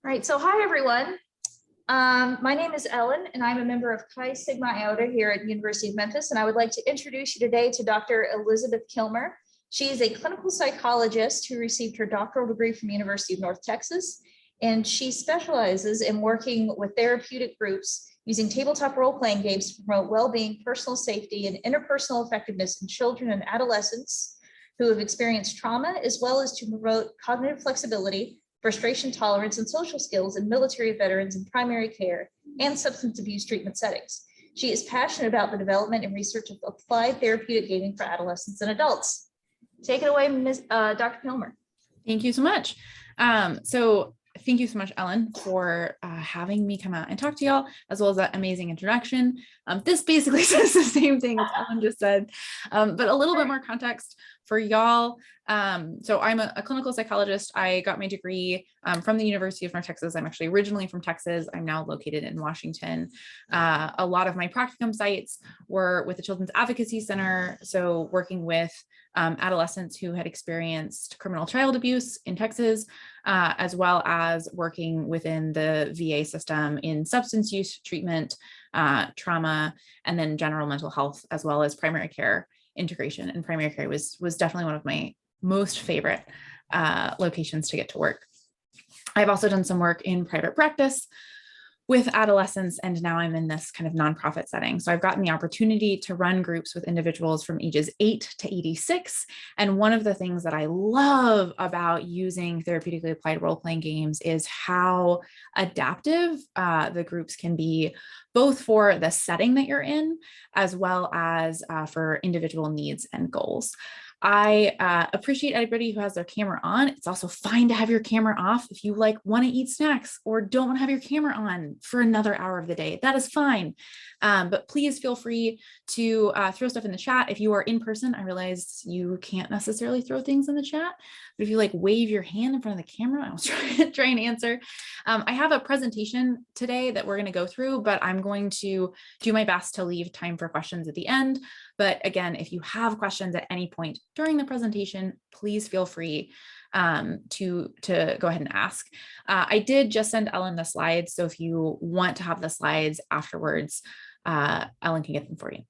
All right, so hi everyone. My name is Ellen and I'm a member of Chi Sigma Iota here at the University of Memphis, and I would like to introduce you today to Dr. Elizabeth Kilmer. She is a clinical psychologist who received her doctoral degree from the University of North Texas, and she specializes in working with therapeutic groups using tabletop role-playing games to promote well-being, personal safety, and interpersonal effectiveness in children and adolescents who have experienced trauma, as well as to promote cognitive flexibility, frustration tolerance, and social skills in military veterans in primary care and substance abuse treatment settings. She is passionate about the development and research of applied therapeutic gaming for adolescents and adults. Take it away, Dr. Kilmer. Thank you so much. Thank you so much, Ellen, for having me come out and talk to y'all, as well as that amazing introduction. This basically says the same thing as Ellen just said, but a little bit more context for y'all. So I'm a clinical psychologist. I got my degree from the University of North Texas. I'm actually originally from Texas. I'm now located in Washington. A lot of my practicum sites were with the Children's Advocacy Center, so working with adolescents who had experienced criminal child abuse in Texas, as well as working within the VA system in substance use treatment, trauma, and then general mental health, as well as primary care integration. And primary care was definitely one of my most favorite locations to get to work. I've also done some work in private practice with adolescents, and now I'm in this kind of nonprofit setting. So I've gotten the opportunity to run groups with individuals from ages 8 to 86. And one of the things that I love about using therapeutically applied role-playing games is how adaptive the groups can be, both for the setting that you're in, as well as for individual needs and goals. I appreciate everybody who has their camera on. It's also fine to have your camera off if you want to eat snacks or don't want to have your camera on for another hour of the day. That is fine. But please feel free to throw stuff in the chat. If you are in person, I realize you can't necessarily throw things in the chat, but if you wave your hand in front of the camera, I'll try and answer. I have a presentation today that we're going to go through, but I'm going to do my best to leave time for questions at the end. But again, if you have questions at any point during the presentation, please feel free to go ahead and ask. I did just send Ellen the slides, so if you want to have the slides afterwards, Ellen can get them for you.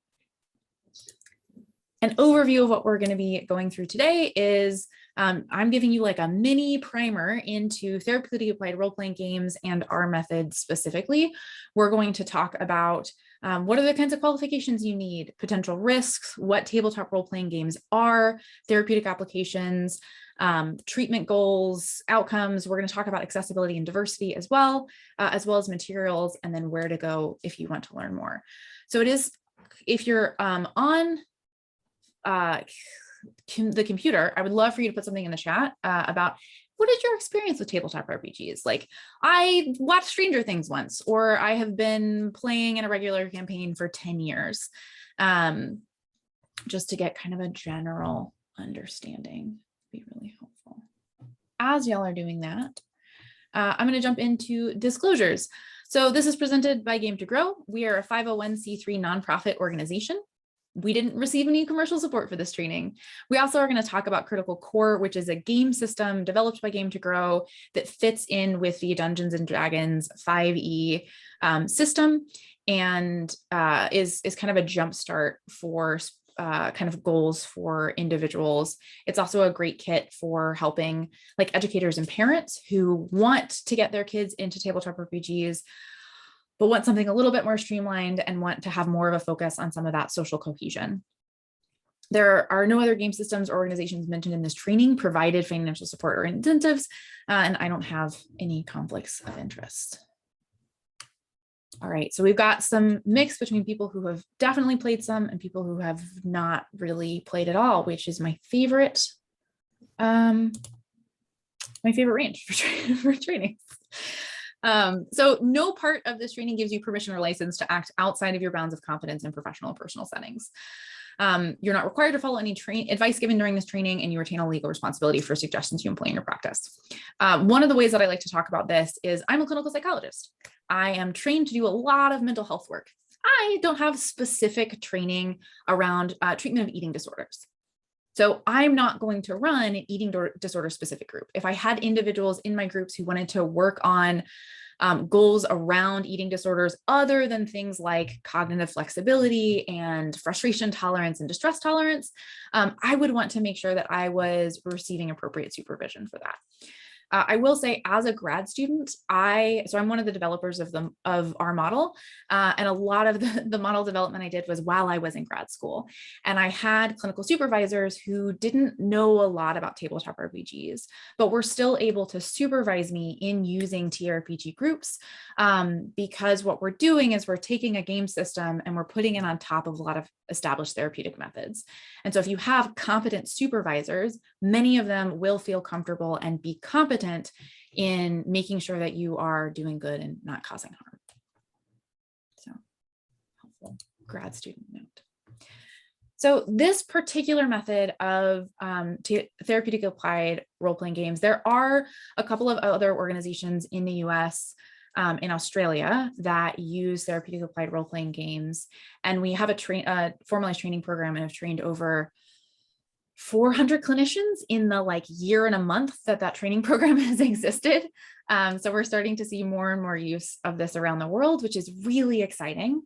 An overview of what we're going to be going through today is I'm giving you a mini primer into therapeutically applied role-playing games and our methods specifically. We're going to talk about what are the kinds of qualifications you need, potential risks, what tabletop role-playing games are, therapeutic applications, treatment goals, outcomes. We're going to talk about accessibility and diversity as well as materials, and then where to go if you want to learn more. So it is, if you're on the computer, I would love for you to put something in the chat about what is your experience with tabletop RPGs? I watched Stranger Things once, or I have been playing in a regular campaign for 10 years, just to get kind of a general understanding. Be really helpful. As y'all are doing that, I'm going to jump into disclosures. So this is presented by Game to Grow. We are a 501c3 nonprofit organization. We didn't receive any commercial support for this training. We also are going to talk about Critical Core, which is a game system developed by Game to Grow that fits in with the Dungeons and Dragons 5e system, and is kind of a jumpstart for kind of goals for individuals. It's also a great kit for helping educators and parents who want to get their kids into tabletop RPGs, but want something a little bit more streamlined and want to have more of a focus on some of that social cohesion. There are no other game systems or organizations mentioned in this training provided financial support or incentives, and I don't have any conflicts of interest. All right, so we've got some mix between people who have definitely played some and people who have not really played at all, which is my favorite range for trainings. So no part of this training gives you permission or license to act outside of your bounds of competence in professional or personal settings. You're not required to follow any advice given during this training, and you retain a legal responsibility for suggestions you employ in your practice. One of the ways that I like to talk about this is I'm a clinical psychologist. I am trained to do a lot of mental health work. I don't have specific training around treatment of eating disorders. So I'm not going to run an eating disorder specific group. If I had individuals in my groups who wanted to work on goals around eating disorders other than things like cognitive flexibility and frustration tolerance and distress tolerance, I would want to make sure that I was receiving appropriate supervision for that. I will say, as a grad student, I'm one of the developers of our model, and a lot of the model development I did was while I was in grad school, and I had clinical supervisors who didn't know a lot about tabletop RPGs, but were still able to supervise me in using TRPG groups, because what we're doing is we're taking a game system and we're putting it on top of a lot of established therapeutic methods. And so if you have competent supervisors, many of them will feel comfortable and be competent in making sure that you are doing good and not causing harm. So, helpful grad student note. So this particular method of therapeutic applied role-playing games, there are a couple of other organizations in the US, in Australia, that use therapeutic applied role-playing games. And we have a formalized training program and have trained over 400 clinicians in the year and a month that training program has existed. So we're starting to see more and more use of this around the world, which is really exciting.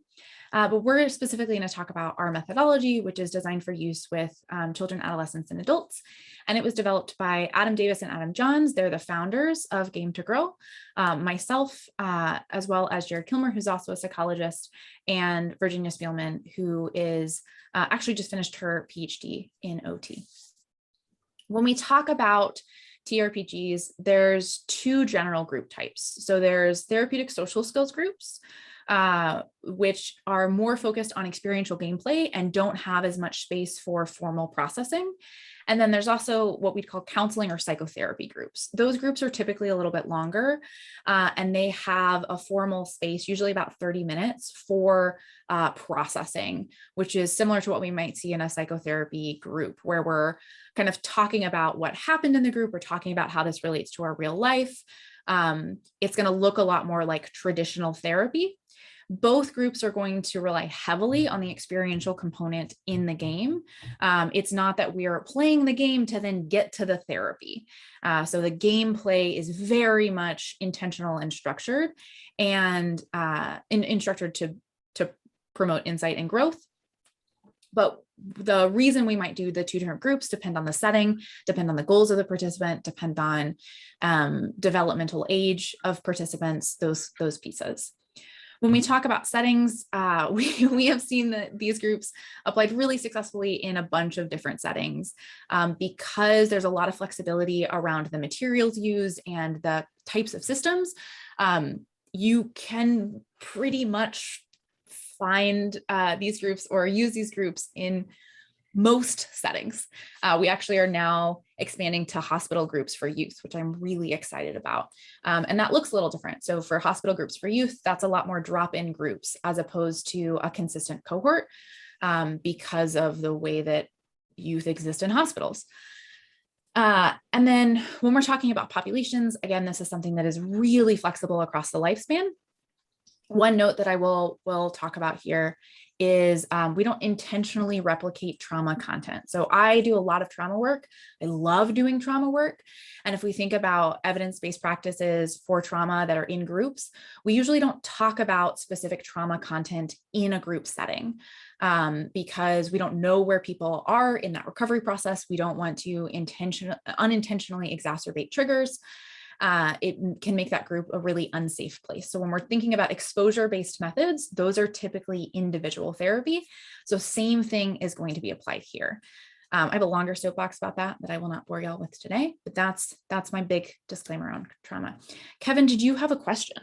But we're specifically going to talk about our methodology, which is designed for use with children, adolescents, and adults. And it was developed by Adam Davis and Adam Johns. They're the founders of Game to Grow, myself, as well as Jared Kilmer, who's also a psychologist, and Virginia Spielman, who is actually just finished her PhD in OT. When we talk about TRPGs, there's two general group types. So there's therapeutic social skills groups, which are more focused on experiential gameplay and don't have as much space for formal processing. And then there's also what we'd call counseling or psychotherapy groups. Those groups are typically a little bit longer, and they have a formal space, usually about 30 minutes for processing, which is similar to what we might see in a psychotherapy group, where we're kind of talking about what happened in the group. We're talking about how this relates to our real life. It's going to look a lot more like traditional therapy. Both groups are going to rely heavily on the experiential component in the game. It's not that we are playing the game to then get to the therapy. So the gameplay is very much intentional and structured, and structured to promote insight and growth. But the reason we might do the two different groups depend on the setting, depend on the goals of the participant, depend on developmental age of participants, those pieces. When we talk about settings, we have seen that these groups applied really successfully in a bunch of different settings, because there's a lot of flexibility around the materials used and the types of systems. You can pretty much find these groups or use these groups in most settings. We actually are now expanding to hospital groups for youth, which I'm really excited about. And that looks a little different. So for hospital groups for youth, that's a lot more drop-in groups as opposed to a consistent cohort, because of the way that youth exist in hospitals. And then when we're talking about populations, again, this is something that is really flexible across the lifespan. One note that I will talk about here is we don't intentionally replicate trauma content. So I do a lot of trauma work. I love doing trauma work. And if we think about evidence-based practices for trauma that are in groups, we usually don't talk about specific trauma content in a group setting, because we don't know where people are in that recovery process. We don't want to unintentionally exacerbate triggers. It can make that group a really unsafe place. So when we're thinking about exposure-based methods, those are typically individual therapy. So same thing is going to be applied here. I have a longer soapbox about that I will not bore y'all with today, but that's my big disclaimer on trauma. Kevin, did you have a question?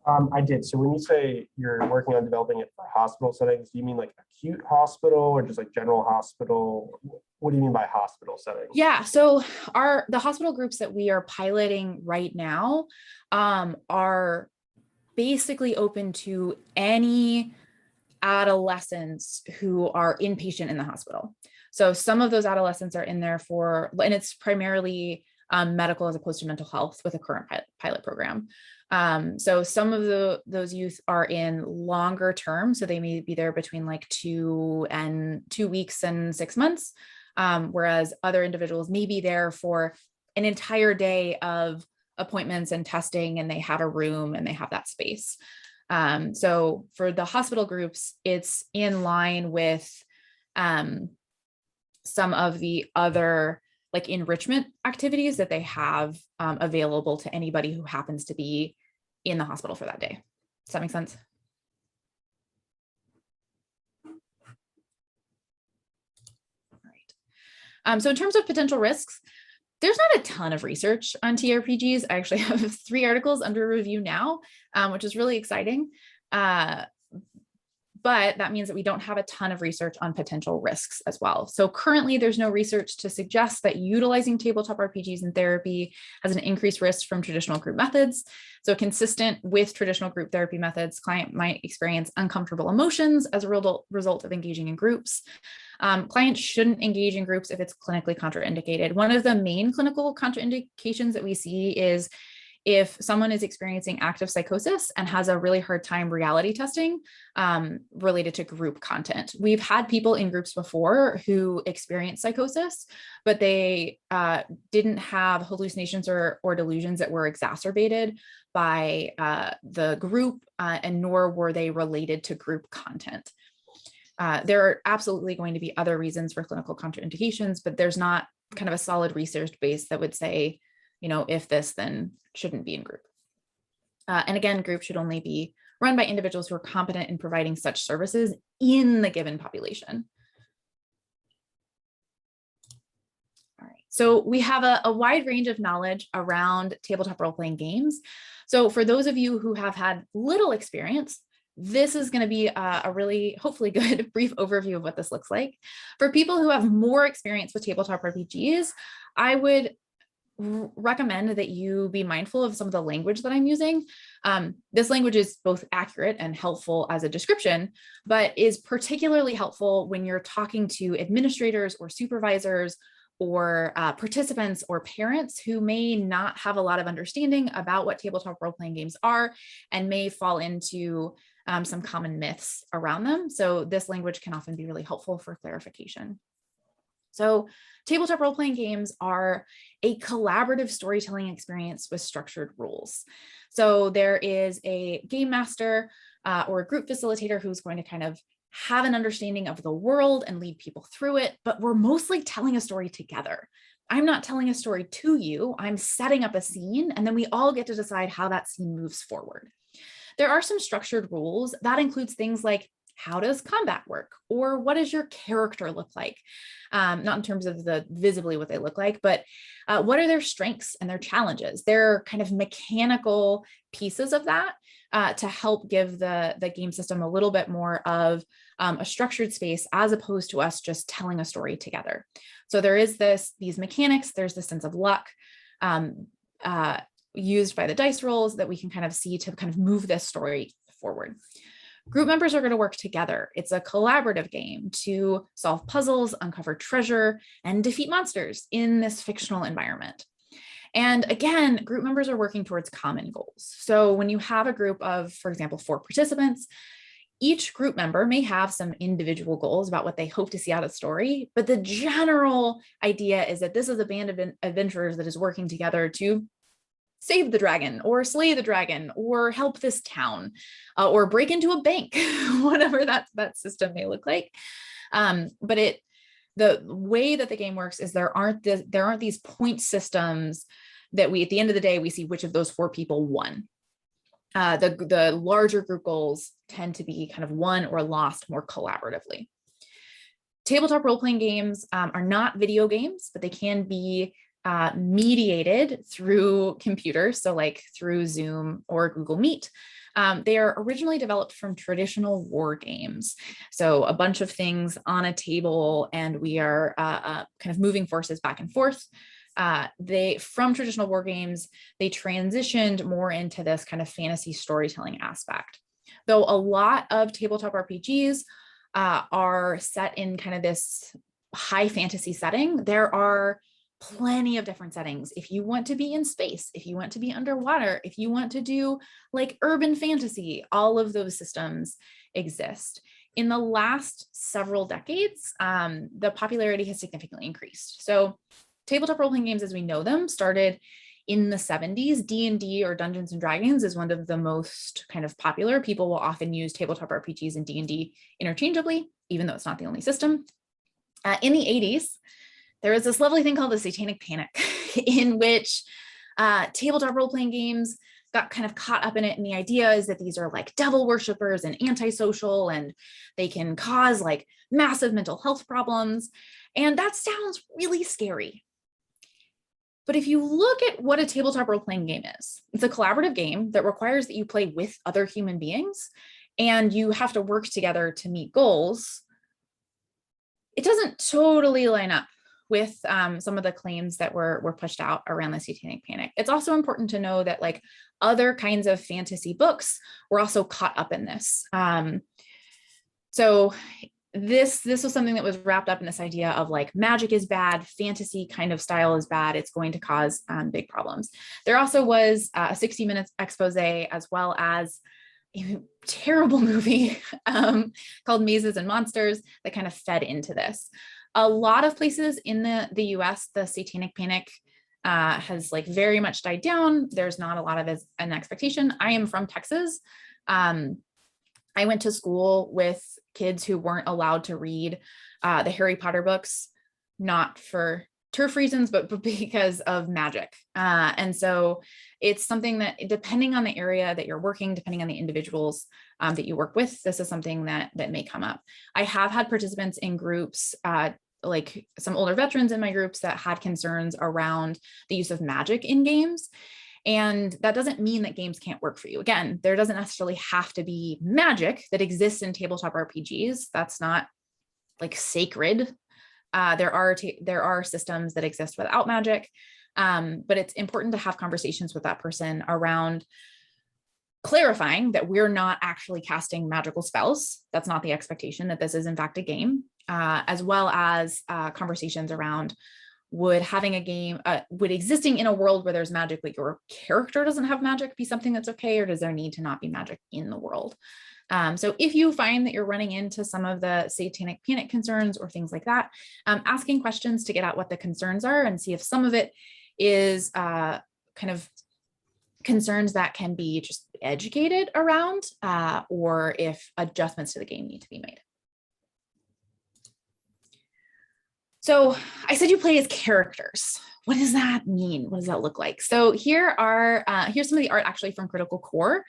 I did. So when you say you're working on developing it for hospital settings, do you mean like acute hospital or just like general hospital? What do you mean by hospital setting? Yeah, so the hospital groups that we are piloting right now are basically open to any adolescents who are inpatient in the hospital. So some of those adolescents are in there and it's primarily medical as opposed to mental health with a current pilot program. So some of those youth are in longer term, so they may be there between like 2 weeks and 6 months, whereas other individuals may be there for an entire day of appointments and testing, and they have a room and they have that space. So for the hospital groups, it's in line with some of the other like enrichment activities that they have available to anybody who happens to be in the hospital for that day. Does that make sense? All right. So in terms of potential risks, there's not a ton of research on TRPGs. I actually have 3 articles under review now, which is really exciting. But that means that we don't have a ton of research on potential risks as well. So currently there's no research to suggest that utilizing tabletop RPGs in therapy has an increased risk from traditional group methods. So consistent with traditional group therapy methods, client might experience uncomfortable emotions as a result of engaging in groups. Clients shouldn't engage in groups if it's clinically contraindicated. One of the main clinical contraindications that we see is if someone is experiencing active psychosis and has a really hard time reality testing related to group content. We've had people in groups before who experienced psychosis, but they didn't have hallucinations or delusions that were exacerbated by the group, and nor were they related to group content. There are absolutely going to be other reasons for clinical contraindications, but there's not kind of a solid research base that would say, you know, if this, then shouldn't be in group. And again, group should only be run by individuals who are competent in providing such services in the given population. All right, so we have a wide range of knowledge around tabletop role-playing games. So for those of you who have had little experience, this is going to be a really, hopefully good, brief overview of what this looks like. For people who have more experience with tabletop RPGs, I would recommend that you be mindful of some of the language that I'm using. This language is both accurate and helpful as a description, but is particularly helpful when you're talking to administrators or supervisors or participants or parents who may not have a lot of understanding about what tabletop role-playing games are and may fall into some common myths around them. So this language can often be really helpful for clarification. So tabletop role-playing games are a collaborative storytelling experience with structured rules. So there is a game master or a group facilitator who's going to kind of have an understanding of the world and lead people through it, but we're mostly telling a story together. I'm not telling a story to you, I'm setting up a scene, and then we all get to decide how that scene moves forward. There are some structured rules that includes things like, how does combat work? Or what does your character look like? Not in terms of the visibly what they look like, but what are their strengths and their challenges? They're kind of mechanical pieces of that to help give the game system a little bit more of a structured space as opposed to us just telling a story together. So there is these mechanics, there's this sense of luck used by the dice rolls that we can kind of see to kind of move this story forward. Group members are going to work together. It's a collaborative game to solve puzzles, uncover treasure, and defeat monsters in this fictional environment. And again, group members are working towards common goals. So when you have a group of, for example, 4 participants, each group member may have some individual goals about what they hope to see out of the story, but the general idea is that this is a band of adventurers that is working together to save the dragon or slay the dragon or help this town or break into a bank, whatever that system may look like. But the way that the game works is there aren't these point systems that we, at the end of the day, we see which of those 4 people won. The larger group goals tend to be kind of won or lost more collaboratively. Tabletop role-playing games are not video games, but they can be mediated through computers, so like through Zoom or Google Meet. They are originally developed from traditional war games. So a bunch of things on a table and we are kind of moving forces back and forth. From traditional war games, they transitioned more into this kind of fantasy storytelling aspect. Though a lot of tabletop RPGs are set in kind of this high fantasy setting, there are plenty of different settings. If you want to be in space, if you want to be underwater, if you want to do like urban fantasy, all of those systems exist. In the last several decades, the popularity has significantly increased. So tabletop role-playing games as we know them started in the 70s. D&D, or Dungeons and Dragons, is one of the most kind of popular. People will often use tabletop RPGs and D&D interchangeably, even though it's not the only system. In the 80s, there was this lovely thing called the Satanic Panic, in which tabletop role-playing games got kind of caught up in it. And the idea is that these are like devil worshippers and antisocial, and they can cause like massive mental health problems. And that sounds really scary. But if you look at what a tabletop role-playing game is, it's a collaborative game that requires that you play with other human beings, and you have to work together to meet goals. It doesn't totally line up with some of the claims that were pushed out around the Satanic Panic. It's also important to know that like other kinds of fantasy books were also caught up in this. So this was something that was wrapped up in this idea of like magic is bad, fantasy kind of style is bad, it's going to cause big problems. There also was a 60 minutes expose, as well as a terrible movie called Mazes and Monsters that kind of fed into this. A lot of places in the US, the Satanic Panic has like very much died down. There's not a lot of an expectation. I am from Texas. I went to school with kids who weren't allowed to read the Harry Potter books, not for turf reasons, but because of magic. And so it's something that, depending on the area that you're working, depending on the individuals that you work with, this is something that may come up. I have had participants in groups, like some older veterans in my groups, that had concerns around the use of magic in games. And that doesn't mean that games can't work for you. Again, there doesn't necessarily have to be magic that exists in tabletop RPGs. That's not like sacred. There are systems that exist without magic, but it's important to have conversations with that person around clarifying that we're not actually casting magical spells. That's not the expectation, that this is in fact a game, as well as conversations around would having a game, would existing in a world where there's magic, but your character doesn't have magic, be something that's okay, or does there need to not be magic in the world? So if you find that you're running into some of the Satanic Panic concerns or things like that, asking questions to get at what the concerns are and see if some of it is kind of concerns that can be just educated around, or if adjustments to the game need to be made. So I said you play as characters. What does that mean? What does that look like? So here's some of the art actually from Critical Core.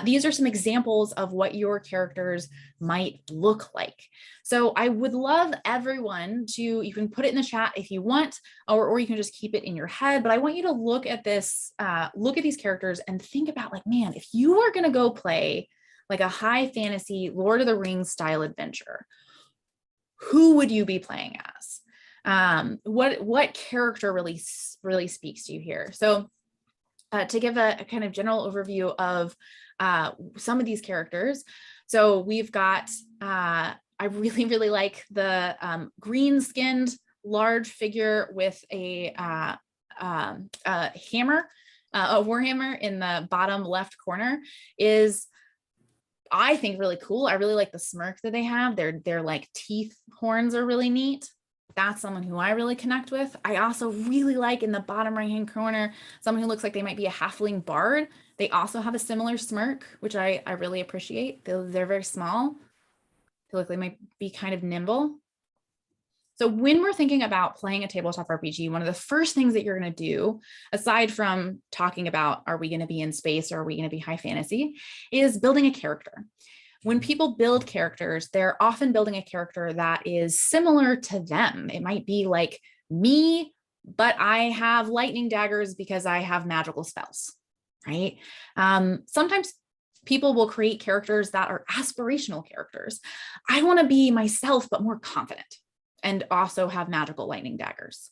These are some examples of what your characters might look like. So I would love everyone to, you can put it in the chat if you want, or you can just keep it in your head, but I want you to look at this, look at these characters and think about like, man, if you are gonna go play like a high fantasy Lord of the Rings style adventure, who would you be playing as? What character really speaks to you here? So to give a kind of general overview of some of these characters. So we've got, I really like the green-skinned large figure with a hammer, a warhammer in the bottom left corner is, I think, really cool. I really like the smirk that they have. Their like teeth horns are really neat. That's someone who I really connect with. I also really like, in the bottom right-hand corner, someone who looks like they might be a halfling bard. They also have a similar smirk, which I really appreciate. They're very small. They look like they might be kind of nimble. So when we're thinking about playing a tabletop RPG, one of the first things that you're going to do, aside from talking about, are we going to be in space or are we going to be high fantasy, is building a character. When people build characters, they're often building a character that is similar to them. It might be like me, but I have lightning daggers because I have magical spells, right? Sometimes people will create characters that are aspirational characters. I want to be myself, but more confident, and also have magical lightning daggers.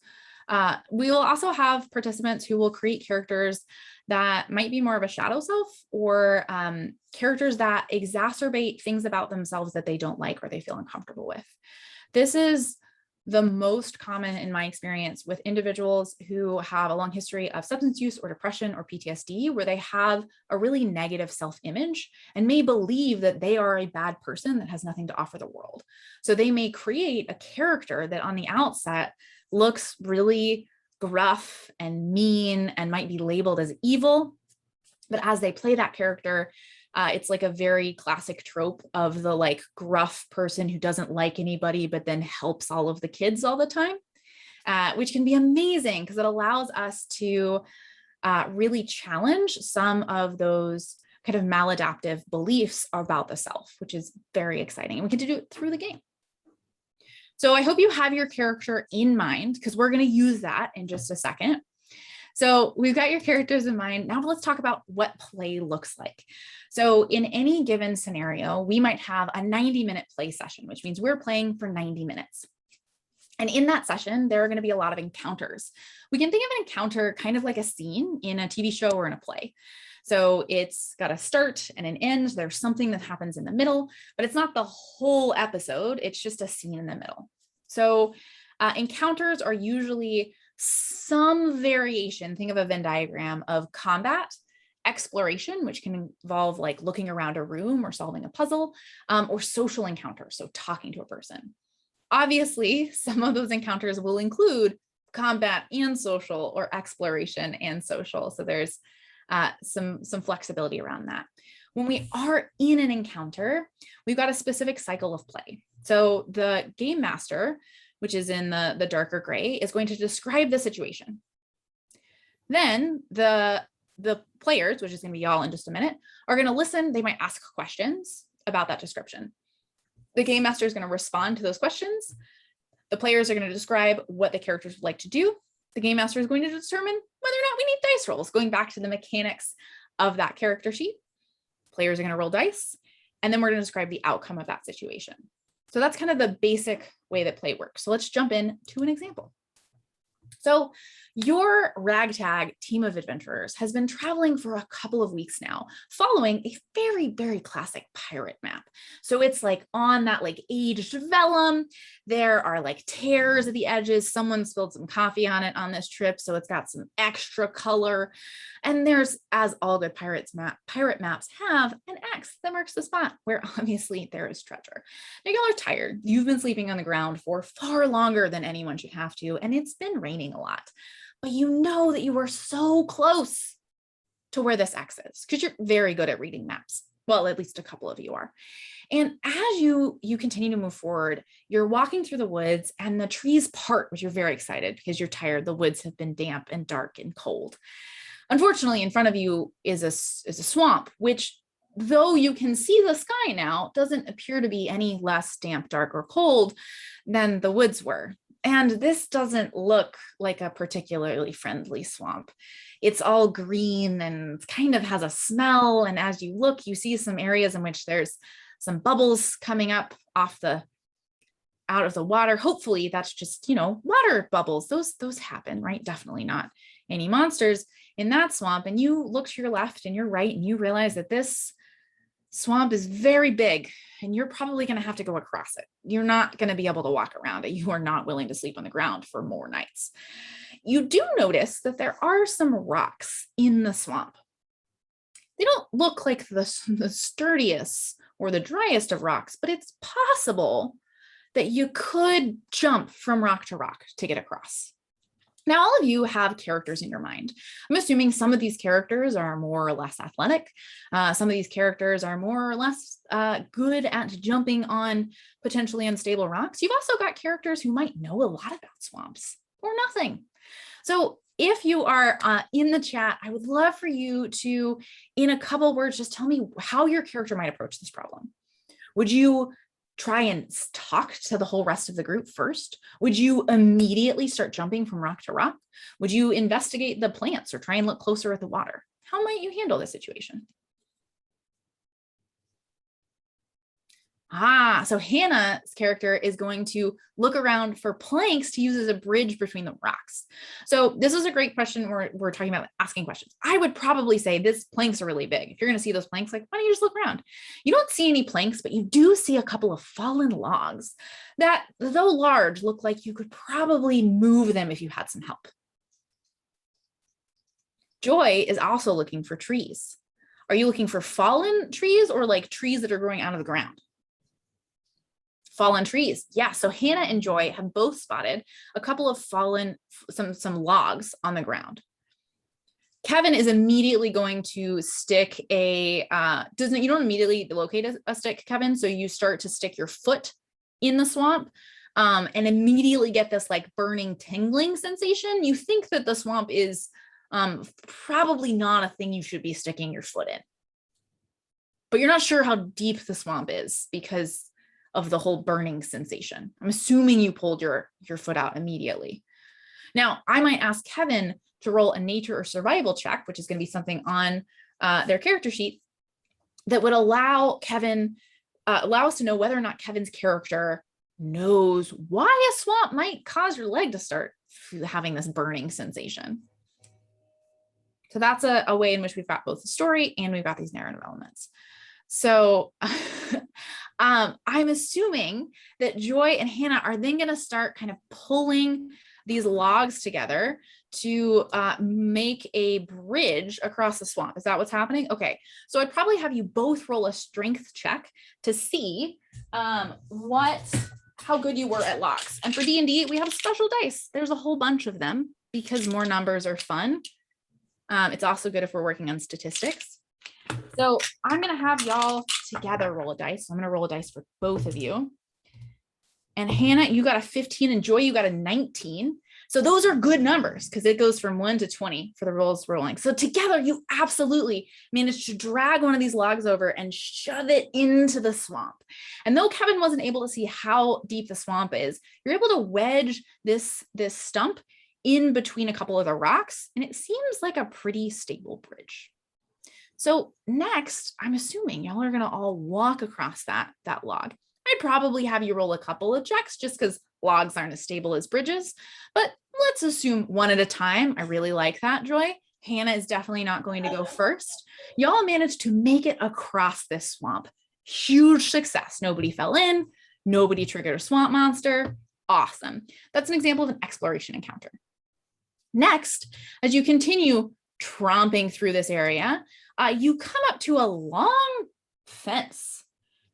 We will also have participants who will create characters that might be more of a shadow self, or characters that exacerbate things about themselves that they don't like or they feel uncomfortable with. This is the most common in my experience with individuals who have a long history of substance use or depression or PTSD, where they have a really negative self-image and may believe that they are a bad person that has nothing to offer the world. So they may create a character that on the outset looks really gruff and mean and might be labeled as evil. But as they play that character, it's like a very classic trope of the like gruff person who doesn't like anybody, but then helps all of the kids all the time, which can be amazing because it allows us to really challenge some of those kind of maladaptive beliefs about the self, which is very exciting. And we get to do it through the game. So I hope you have your character in mind because we're going to use that in just a second. So we've got your characters in mind. Now let's talk about what play looks like. So in any given scenario, we might have a 90-minute play session, which means we're playing for 90 minutes. And in that session, there are going to be a lot of encounters. We can think of an encounter kind of like a scene in a TV show or in a play. So it's got a start and an end. There's something that happens in the middle, but it's not the whole episode. It's just a scene in the middle. So encounters are usually some variation, think of a Venn diagram of combat, exploration, which can involve like looking around a room or solving a puzzle, or social encounters, so talking to a person. Obviously, some of those encounters will include combat and social or exploration and social. So there's some flexibility around that. When we are in an encounter, we've got a specific cycle of play. So the game master, which is in the darker gray, is going to describe the situation. Then the players, which is going to be y'all in just a minute, are going to listen. They might ask questions about that description. The game master is going to respond to those questions. The players are going to describe what the characters would like to do. The game master is going to determine whether or not we need dice rolls, going back to the mechanics of that character sheet. Players are going to roll dice, and then we're going to describe the outcome of that situation. So that's kind of the basic way that play works. So let's jump in to an example. So your ragtag team of adventurers has been traveling for a couple of weeks now, following a very, very classic pirate map. So it's like on that like aged vellum. There are like tears at the edges. Someone spilled some coffee on it on this trip, so it's got some extra color. And there's, as all good pirate maps have, an X that marks the spot where obviously there is treasure. Now y'all are tired. You've been sleeping on the ground for far longer than anyone should have to, and it's been raining a lot. But you know that you are so close to where this X is because you're very good at reading maps. Well, at least a couple of you are. And as you continue to move forward, you're walking through the woods and the trees part, which you're very excited because you're tired. The woods have been damp and dark and cold. Unfortunately, in front of you is a swamp, which, though you can see the sky now, doesn't appear to be any less damp, dark, or cold than the woods were. And this doesn't look like a particularly friendly swamp. It's all green and kind of has a smell. And as you look, you see some areas in which there's some bubbles coming up out of the water. Hopefully that's just, water bubbles. Those happen, right? Definitely not any monsters in that swamp. And you look to your left and your right, and you realize that this swamp is very big, and you're probably going to have to go across it. You're not going to be able to walk around it. You are not willing to sleep on the ground for more nights. You do notice that there are some rocks in the swamp. They don't look like the sturdiest or the driest of rocks, but it's possible that you could jump from rock to rock to get across. Now, all of you have characters in your mind. I'm assuming some of these characters are more or less athletic. Some of these characters are more or less good at jumping on potentially unstable rocks. You've also got characters who might know a lot about swamps or nothing. So if you are in the chat, I would love for you to, in a couple words, just tell me how your character might approach this problem. Would you try and talk to the whole rest of the group first? Would you immediately start jumping from rock to rock? Would you investigate the plants or try and look closer at the water? How might you handle this situation? So Hannah's character is going to look around for planks to use as a bridge between the rocks. So this is a great question. We're talking about asking questions. I would probably say this planks are really big. If you're going to see those planks, like, why don't you just look around? You don't see any planks, but you do see a couple of fallen logs that, though large, look like you could probably move them if you had some help. Joy is also looking for trees. Are you looking for fallen trees or like trees that are growing out of the ground? Fallen trees. Yeah. So Hannah and Joy have both spotted a couple of fallen, some logs on the ground. Kevin is immediately going to stick you don't immediately locate a stick, Kevin. So you start to stick your foot in the swamp and immediately get this like burning, tingling sensation. You think that the swamp is probably not a thing you should be sticking your foot in, but you're not sure how deep the swamp is because of the whole burning sensation. I'm assuming you pulled your foot out immediately. Now, I might ask Kevin to roll a nature or survival check, which is going to be something on their character sheet that would allow us to know whether or not Kevin's character knows why a swamp might cause your leg to start having this burning sensation. So that's a way in which we've got both the story and we've got these narrative elements. So I'm assuming that Joy and Hannah are then going to start kind of pulling these logs together to make a bridge across the swamp. Is that what's happening? Okay, so I'd probably have you both roll a strength check to see how good you were at logs. And for D&D, we have a special dice. There's a whole bunch of them because more numbers are fun. It's also good if we're working on statistics. So I'm going to have y'all together roll a dice. So I'm going to roll a dice for both of you. And Hannah, you got a 15 and Joy, you got a 19. So those are good numbers because it goes from 1 to 20 for the rolls rolling. So together you absolutely managed to drag one of these logs over and shove it into the swamp. And though Kevin wasn't able to see how deep the swamp is, you're able to wedge this stump in between a couple of the rocks. And it seems like a pretty stable bridge. So next, I'm assuming y'all are going to all walk across that log. I'd probably have you roll a couple of checks just because logs aren't as stable as bridges, but let's assume one at a time. I really like that, Joy. Hannah is definitely not going to go first. Y'all managed to make it across this swamp. Huge success. Nobody fell in. Nobody triggered a swamp monster. Awesome. That's an example of an exploration encounter. Next, as you continue tromping through this area, you come up to a long fence.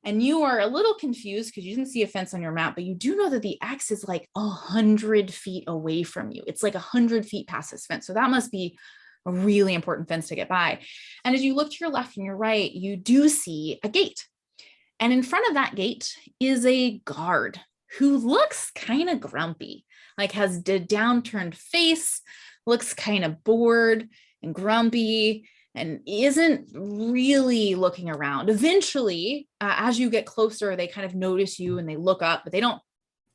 And you are a little confused because you didn't see a fence on your map, but you do know that the X is like 100 feet away from you. It's like 100 feet past this fence. So that must be a really important fence to get by. And as you look to your left and your right, you do see a gate. And in front of that gate is a guard who looks kind of grumpy, like has a downturned face, looks kind of bored and grumpy, and isn't really looking around. Eventually, as you get closer, they kind of notice you and they look up, but they don't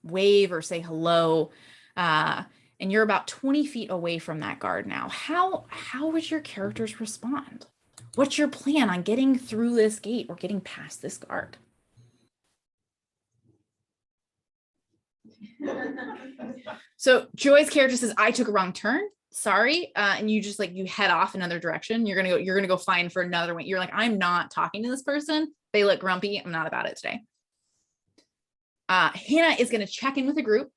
wave or say hello. And you're about 20 feet away from that guard now. How would your characters respond? What's your plan on getting through this gate or getting past this guard? So Joy's character says, I took a wrong turn. Sorry. And you just you head off another direction. You're going to go find for another one. You're like, I'm not talking to this person. They look grumpy. I'm not about it today. Hannah is going to check in with the group.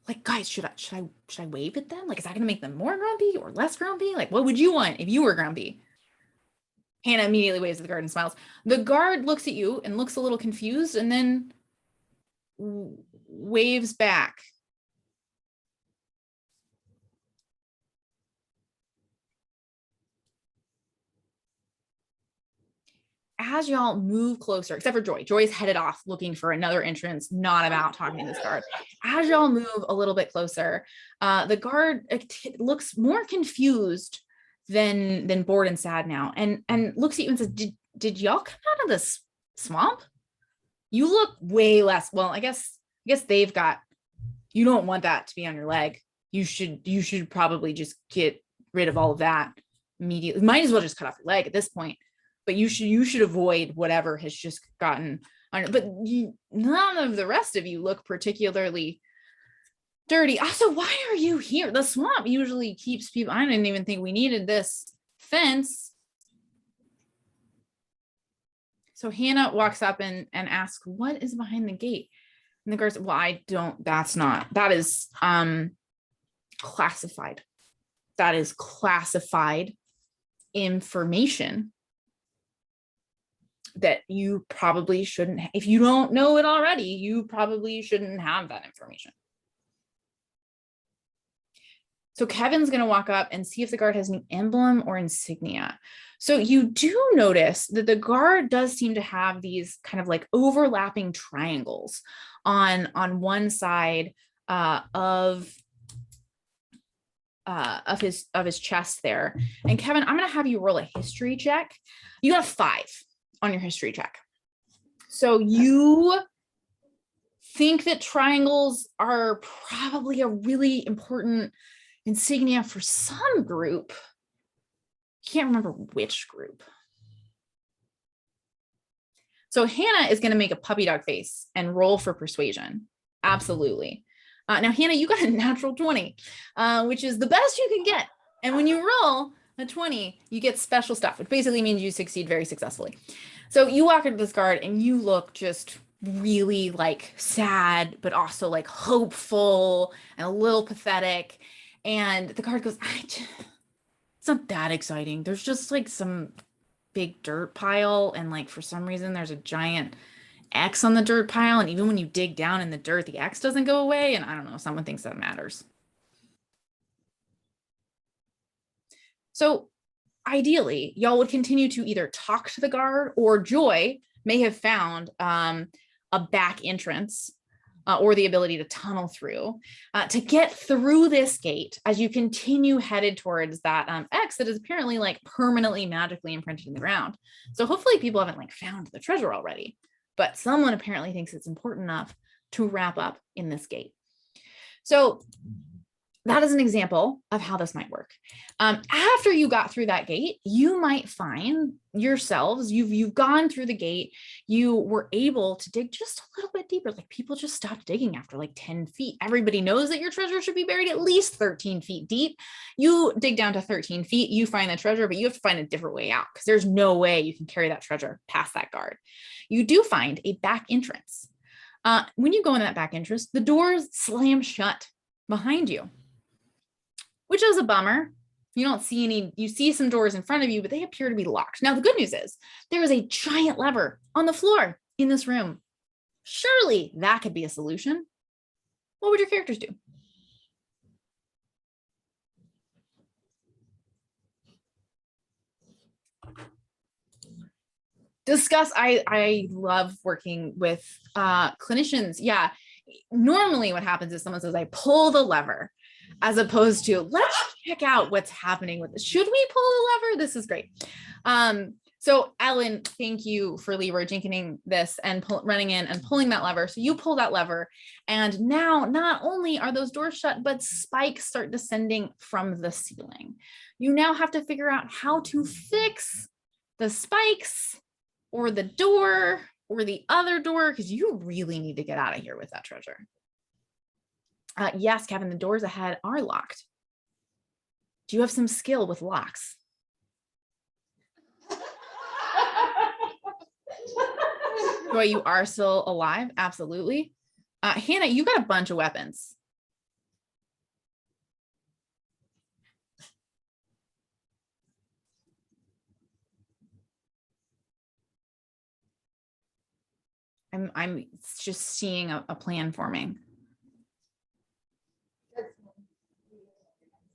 Like, guys, should I wave at them? Like, is that going to make them more grumpy or less grumpy? Like, what would you want if you were grumpy? Hannah immediately waves at the guard and smiles. The guard looks at you and looks a little confused and then waves back. As y'all move closer, except for Joy, Joy's headed off looking for another entrance, not about talking to this guard. As y'all move a little bit closer, the guard looks more confused than bored and sad now, and looks at you and says, "Did y'all come out of this swamp? You look way less well. I guess they've got. You don't want that to be on your leg. You should probably just get rid of all of that immediately. Might as well just cut off your leg at this point." But you should avoid whatever has just gotten But none of the rest of you look particularly dirty. Also, why are you here? The swamp usually keeps people. I didn't even think we needed this fence. So Hannah walks up and asks, what is behind the gate? And the guard said, well, that is classified. That is classified information that you probably shouldn't, if you don't know it already, you probably shouldn't have that information. So Kevin's going to walk up and see if the guard has any emblem or insignia. So you do notice that the guard does seem to have these kind of like overlapping triangles on one side of his chest there. And Kevin, I'm going to have you roll a history check. You got a 5 on your history check. So you think that triangles are probably a really important insignia for some group. Can't remember which group. So Hannah is going to make a puppy dog face and roll for persuasion. Absolutely. Now, Hannah, you got a natural 20, which is the best you can get. And when you roll a 20, you get special stuff, which basically means you succeed very successfully. So you walk into this guard and you look just really like sad, but also like hopeful and a little pathetic. And the guard goes, it's not that exciting. There's just like some big dirt pile. And like, for some reason, there's a giant X on the dirt pile. And even when you dig down in the dirt, the X doesn't go away. And I don't know, someone thinks that matters. So ideally, y'all would continue to either talk to the guard, or Joy may have found a back entrance or the ability to tunnel through to get through this gate as you continue headed towards that X that is apparently like permanently magically imprinted in the ground. So hopefully people haven't like found the treasure already, but someone apparently thinks it's important enough to wrap up in this gate. So that is an example of how this might work. After you got through that gate, you might find yourselves, you've gone through the gate, you were able to dig just a little bit deeper. Like people just stopped digging after like 10 feet. Everybody knows that your treasure should be buried at least 13 feet deep. You dig down to 13 feet, you find the treasure, but you have to find a different way out because there's no way you can carry that treasure past that guard. You do find a back entrance. When you go in that back entrance, the doors slam shut behind you, which is a bummer. You don't see any, you see some doors in front of you, but they appear to be locked. Now, the good news is there is a giant lever on the floor in this room. Surely that could be a solution. What would your characters do? Discuss. I love working with clinicians. Yeah. Normally what happens is someone says, I pull the lever, as opposed to let's check out what's happening with this. Should we pull the lever? This is great. So Ellen, thank you for Leroy jinking this and running in and pulling that lever. So you pull that lever, and now not only are those doors shut, but spikes start descending from the ceiling. You now have to figure out how to fix the spikes or the door or the other door, because you really need to get out of here with that treasure. Yes, Kevin, the doors ahead are locked. Do you have some skill with locks? Boy, you are still alive. Absolutely. Hannah, you got a bunch of weapons. I'm just seeing a plan forming.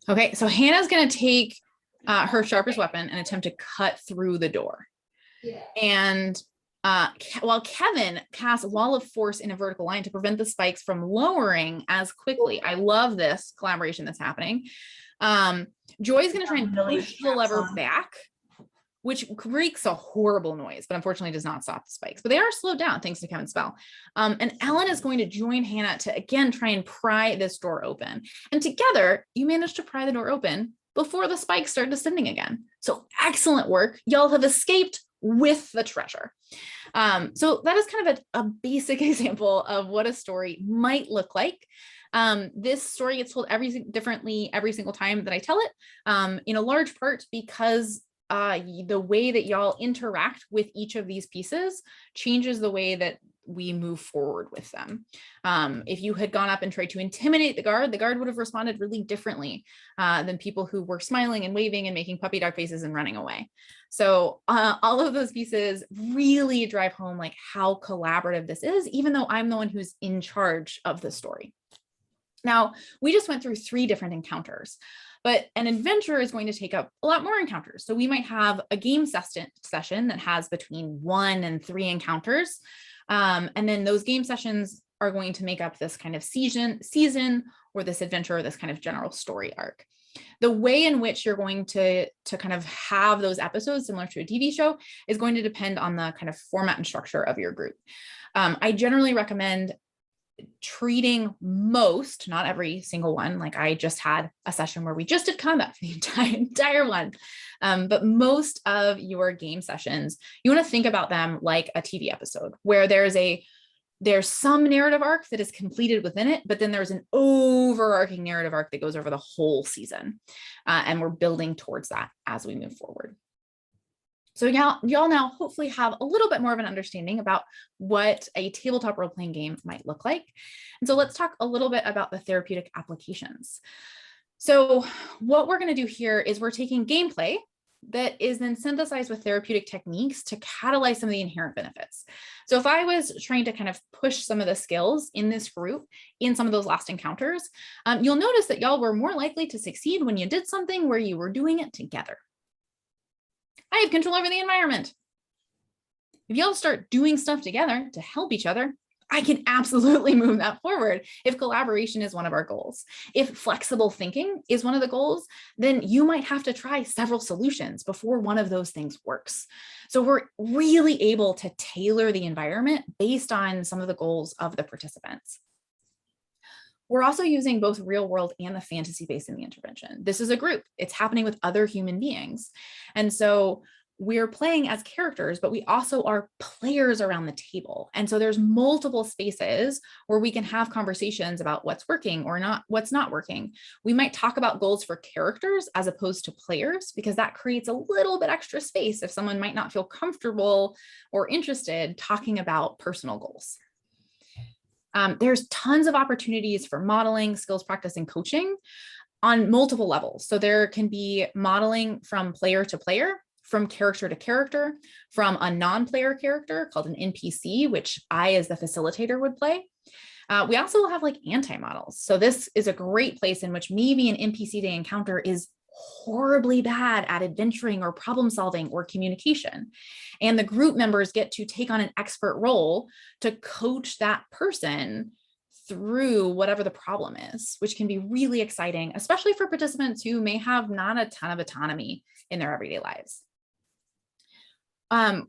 Okay, so Hannah's going to take her sharpest weapon and attempt to cut through the door. Yeah. And while Kevin casts Wall of Force in a vertical line to prevent the spikes from lowering as quickly. I love this collaboration that's happening. Joy's going to try and push the lever back, which creates a horrible noise, but unfortunately does not stop the spikes. But they are slowed down thanks to Kevin's spell. And Ellen is going to join Hannah to, again, try and pry this door open. And together, you manage to pry the door open before the spikes start descending again. So excellent work. Y'all have escaped with the treasure. So that is kind of a basic example of what a story might look like. This story gets told differently every single time that I tell it, in a large part because the way that y'all interact with each of these pieces changes the way that we move forward with them. If you had gone up and tried to intimidate the guard would have responded really differently than people who were smiling and waving and making puppy dog faces and running away. So all of those pieces really drive home like how collaborative this is, even though I'm the one who's in charge of the story. Now, we just went through 3 different encounters, but an adventure is going to take up a lot more encounters. So we might have a game session that has between 1 and 3 encounters. And then those game sessions are going to make up this kind of season or this adventure or this kind of general story arc. The way in which you're going to kind of have those episodes similar to a TV show is going to depend on the kind of format and structure of your group. I generally recommend treating most, not every single one. Like I just had a session where we just did combat for the entire one. But most of your game sessions, you want to think about them like a TV episode where there's some narrative arc that is completed within it, but then there's an overarching narrative arc that goes over the whole season. And we're building towards that as we move forward. So y'all now hopefully have a little bit more of an understanding about what a tabletop role-playing game might look like. And so let's talk a little bit about the therapeutic applications. So what we're going to do here is we're taking gameplay that is then synthesized with therapeutic techniques to catalyze some of the inherent benefits. So if I was trying to kind of push some of the skills in this group in some of those last encounters, you'll notice that y'all were more likely to succeed when you did something where you were doing it together. I have control over the environment. If y'all start doing stuff together to help each other, I can absolutely move that forward if collaboration is one of our goals. If flexible thinking is one of the goals, then you might have to try several solutions before one of those things works. So we're really able to tailor the environment based on some of the goals of the participants. We're also using both real world and the fantasy base in the intervention. This is a group. It's happening with other human beings. And so we're playing as characters, but we also are players around the table. And so there's multiple spaces where we can have conversations about what's working or not, what's not working. We might talk about goals for characters as opposed to players, because that creates a little bit extra space if someone might not feel comfortable or interested talking about personal goals. There's tons of opportunities for modeling, skills practice, and coaching on multiple levels. So there can be modeling from player to player, from character to character, from a non-player character called an NPC, which I, as the facilitator, would play. We also have like anti-models. So this is a great place in which maybe an NPC they encounter is horribly bad at adventuring or problem solving or communication. And the group members get to take on an expert role to coach that person through whatever the problem is, which can be really exciting, especially for participants who may have not a ton of autonomy in their everyday lives.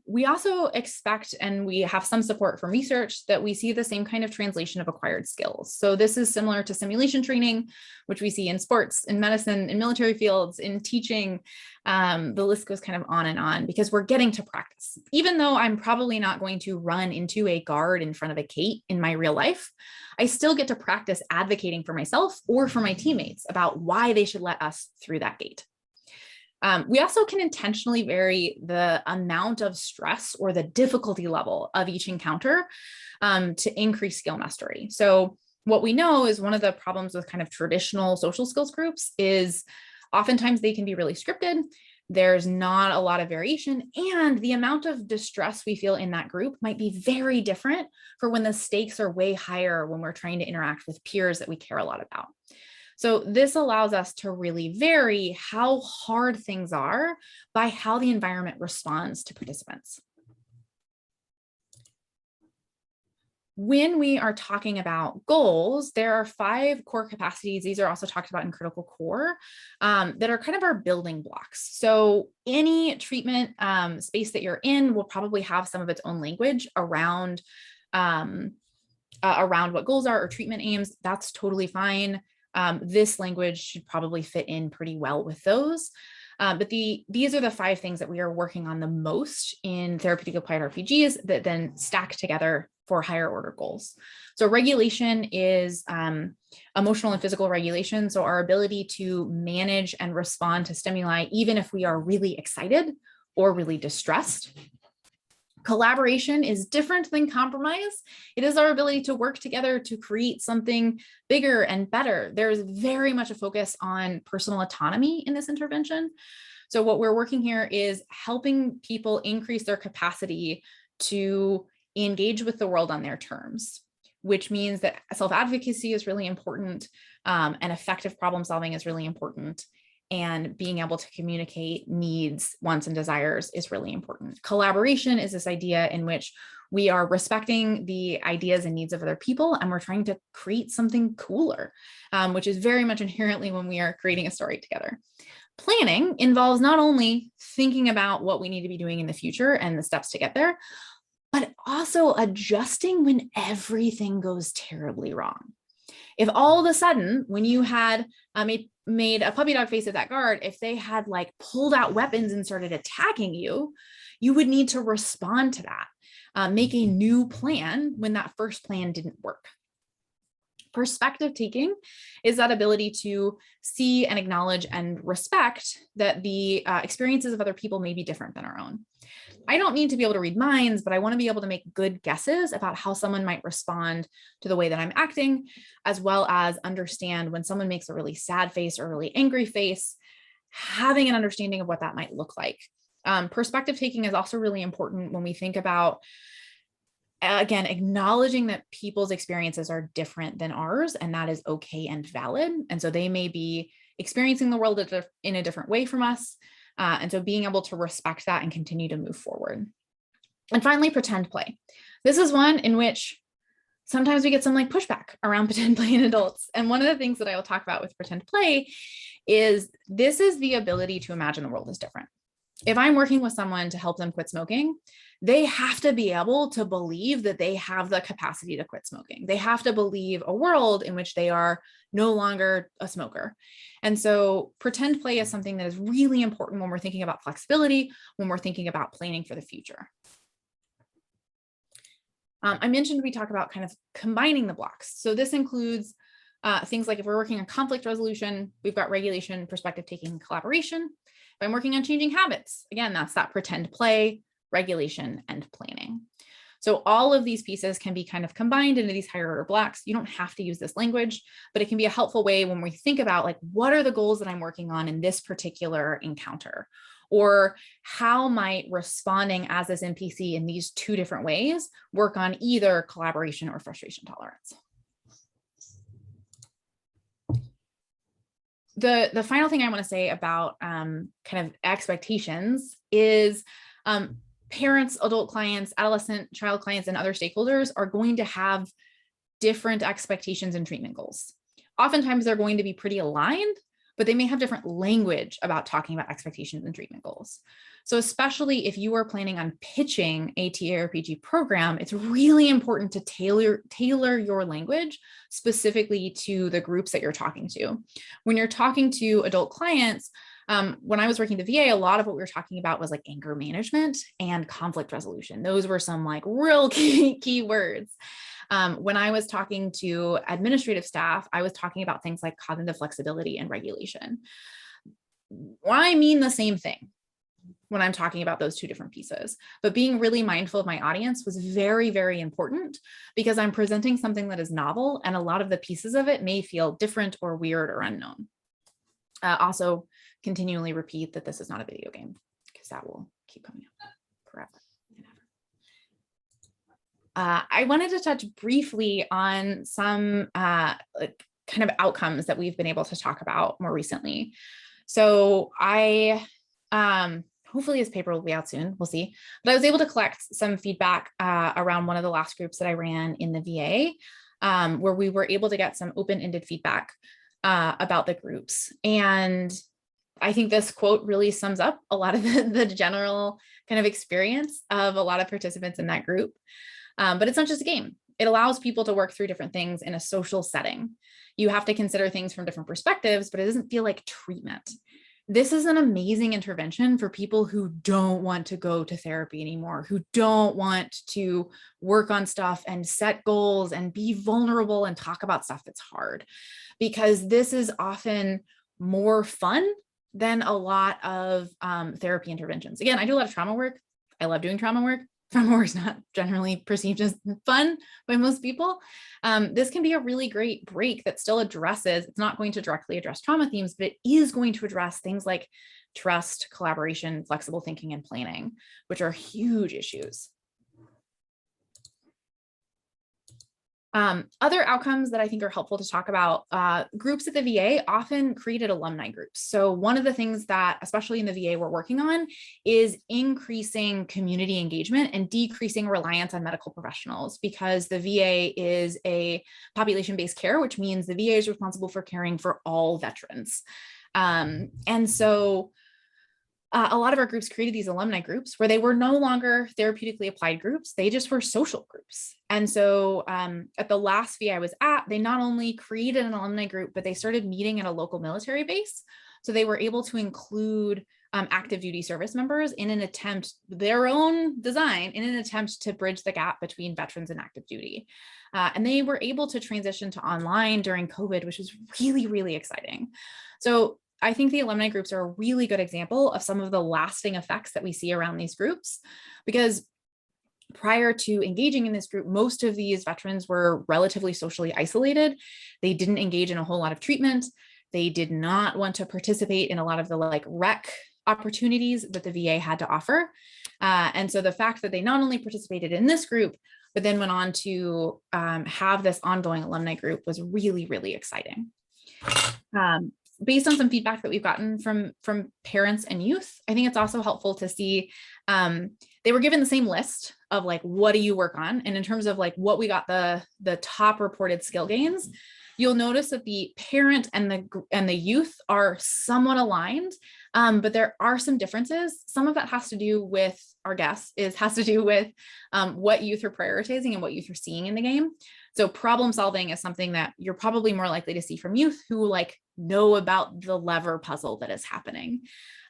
We also expect, and we have some support from research, that we see the same kind of translation of acquired skills. So this is similar to simulation training, which we see in sports, in medicine, in military fields, in teaching. The list goes kind of on, because we're getting to practice. Even though I'm probably not going to run into a guard in front of a gate in my real life, I still get to practice advocating for myself or for my teammates about why they should let us through that gate. We also can intentionally vary the amount of stress or the difficulty level of each encounter to increase skill mastery. So what we know is one of the problems with kind of traditional social skills groups is oftentimes they can be really scripted. There's not a lot of variation, and the amount of distress we feel in that group might be very different for when the stakes are way higher when we're trying to interact with peers that we care a lot about. So this allows us to really vary how hard things are by how the environment responds to participants. When we are talking about goals, there are 5 core capacities. These are also talked about in Critical Core that are kind of our building blocks. So any treatment space that you're in will probably have some of its own language around what goals are or treatment aims. That's totally fine. This language should probably fit in pretty well with those. But these are the 5 things that we are working on the most in therapeutic applied RPGs that then stack together for higher order goals. So regulation is emotional and physical regulation. So our ability to manage and respond to stimuli, even if we are really excited or really distressed. Collaboration is different than compromise. It is our ability to work together to create something bigger and better. There's very much a focus on personal autonomy in this intervention. So what we're working here is helping people increase their capacity to engage with the world on their terms, which means that self-advocacy is really important, and effective problem solving is really important. And being able to communicate needs, wants, and desires is really important. Collaboration is this idea in which we are respecting the ideas and needs of other people, and we're trying to create something cooler, which is very much inherently when we are creating a story together. Planning involves not only thinking about what we need to be doing in the future and the steps to get there, but also adjusting when everything goes terribly wrong. If all of a sudden, when you had made a puppy dog face at that guard, if they had like pulled out weapons and started attacking you, you would need to respond to that, make a new plan when that first plan didn't work. Perspective taking is that ability to see and acknowledge and respect that the experiences of other people may be different than our own. I don't need to be able to read minds, but I want to be able to make good guesses about how someone might respond to the way that I'm acting, as well as understand when someone makes a really sad face or a really angry face, having an understanding of what that might look like. Perspective taking is also really important when we think about, again, acknowledging that people's experiences are different than ours, and that is okay and valid. And so they may be experiencing the world in a different way from us. And so being able to respect that and continue to move forward. And finally, pretend play. This is one in which sometimes we get some like pushback around pretend play in adults. And one of the things that I will talk about with pretend play is this is the ability to imagine the world is different. If I'm working with someone to help them quit smoking, they have to be able to believe that they have the capacity to quit smoking. They have to believe a world in which they are no longer a smoker. And so pretend play is something that is really important when we're thinking about flexibility, when we're thinking about planning for the future. I mentioned we talk about kind of combining the blocks. So this includes things like if we're working on conflict resolution, we've got regulation, perspective taking, collaboration. If I'm working on changing habits, again, that's that pretend play, regulation, and planning. So all of these pieces can be kind of combined into these higher order blocks. You don't have to use this language, but it can be a helpful way when we think about like, what are the goals that I'm working on in this particular encounter? Or how might responding as this NPC in these 2 different ways work on either collaboration or frustration tolerance? The final thing I want to say about kind of expectations is parents, adult clients, adolescent, child clients, and other stakeholders are going to have different expectations and treatment goals. Oftentimes they're going to be pretty aligned, but they may have different language about talking about expectations and treatment goals. So especially if you are planning on pitching a TARPG program, it's really important to tailor your language specifically to the groups that you're talking to. When you're talking to adult clients, when I was working at the VA, a lot of what we were talking about was like anger management and conflict resolution. Those were some like real key words. When I was talking to administrative staff, I was talking about things like cognitive flexibility and regulation. I mean the same thing when I'm talking about those 2 different pieces, but being really mindful of my audience was very, very important because I'm presenting something that is novel and a lot of the pieces of it may feel different or weird or unknown. Also, continually repeat that this is not a video game because that will keep coming up forever and ever. I wanted to touch briefly on some kind of outcomes that we've been able to talk about more recently. So I, hopefully this paper will be out soon, we'll see, but I was able to collect some feedback around one of the last groups that I ran in the VA, where we were able to get some open-ended feedback about the groups. And I think this quote really sums up a lot of the general kind of experience of a lot of participants in that group. But it's not just a game. It allows people to work through different things in a social setting. You have to consider things from different perspectives, but it doesn't feel like treatment. this is an amazing intervention for people who don't want to go to therapy anymore, who don't want to work on stuff and set goals and be vulnerable and talk about stuff that's hard, because this is often more fun than a lot of therapy interventions. Again, I do a lot of trauma work. I love doing trauma work. Trauma work is not generally perceived as fun by most people. This can be a really great break that still addresses, it's not going to directly address trauma themes, but it is going to address things like trust, collaboration, flexible thinking, and planning, which are huge issues. Other outcomes that I think are helpful to talk about, groups at the VA often created alumni groups. So one of the things that, especially in the VA, we're working on is increasing community engagement and decreasing reliance on medical professionals, because the VA is a population-based care, which means the VA is responsible for caring for all veterans. And so a lot of our groups created these alumni groups where they were no longer therapeutically applied groups, they just were social groups. And so at the last VA I was at, they not only created an alumni group, but they started meeting at a local military base. So they were able to include active duty service members in an attempt, their own design, in an attempt to bridge the gap between veterans and active duty. And they were able to transition to online during COVID, which was really, really exciting. So I think the alumni groups are a really good example of some of the lasting effects that we see around these groups, because prior to engaging in this group, most of these veterans were relatively socially isolated. They didn't engage in a whole lot of treatment. They did not want to participate in a lot of the like rec opportunities that the VA had to offer. And so the fact that they not only participated in this group, but then went on to have this ongoing alumni group was really, really exciting. Based on some feedback that we've gotten from parents and youth, I think it's also helpful to see they were given the same list of like, what do you work on? And in terms of like what we got the top reported skill gains, you'll notice that the parent and the youth are somewhat aligned, but there are some differences. Some of that has to do with our guess has to do with what youth are prioritizing and what youth are seeing in the game. So problem solving is something that you're probably more likely to see from youth who like know about the lever puzzle that is happening.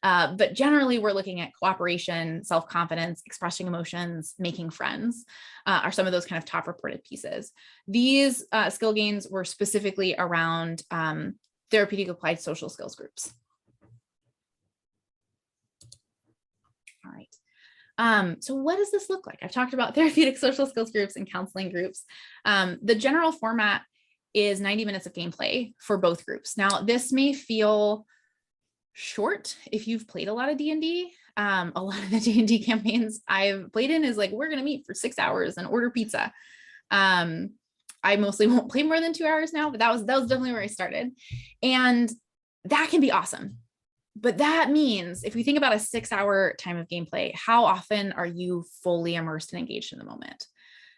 But generally we're looking at cooperation, self-confidence, expressing emotions, making friends are some of those kind of top reported pieces. These skill gains were specifically around therapeutic applied social skills groups. All right. So what does this look like? I've talked about therapeutic social skills groups and counseling groups. The general format is 90 minutes of gameplay for both groups. Now, this may feel short if you've played a lot of D&D. A lot of the D&D campaigns I've played in is like, we're going to meet for 6 hours and order pizza. I mostly won't play more than 2 hours now, but that was definitely where I started. And that can be awesome. But that means if we think about a 6-hour time of gameplay, how often are you fully immersed and engaged in the moment?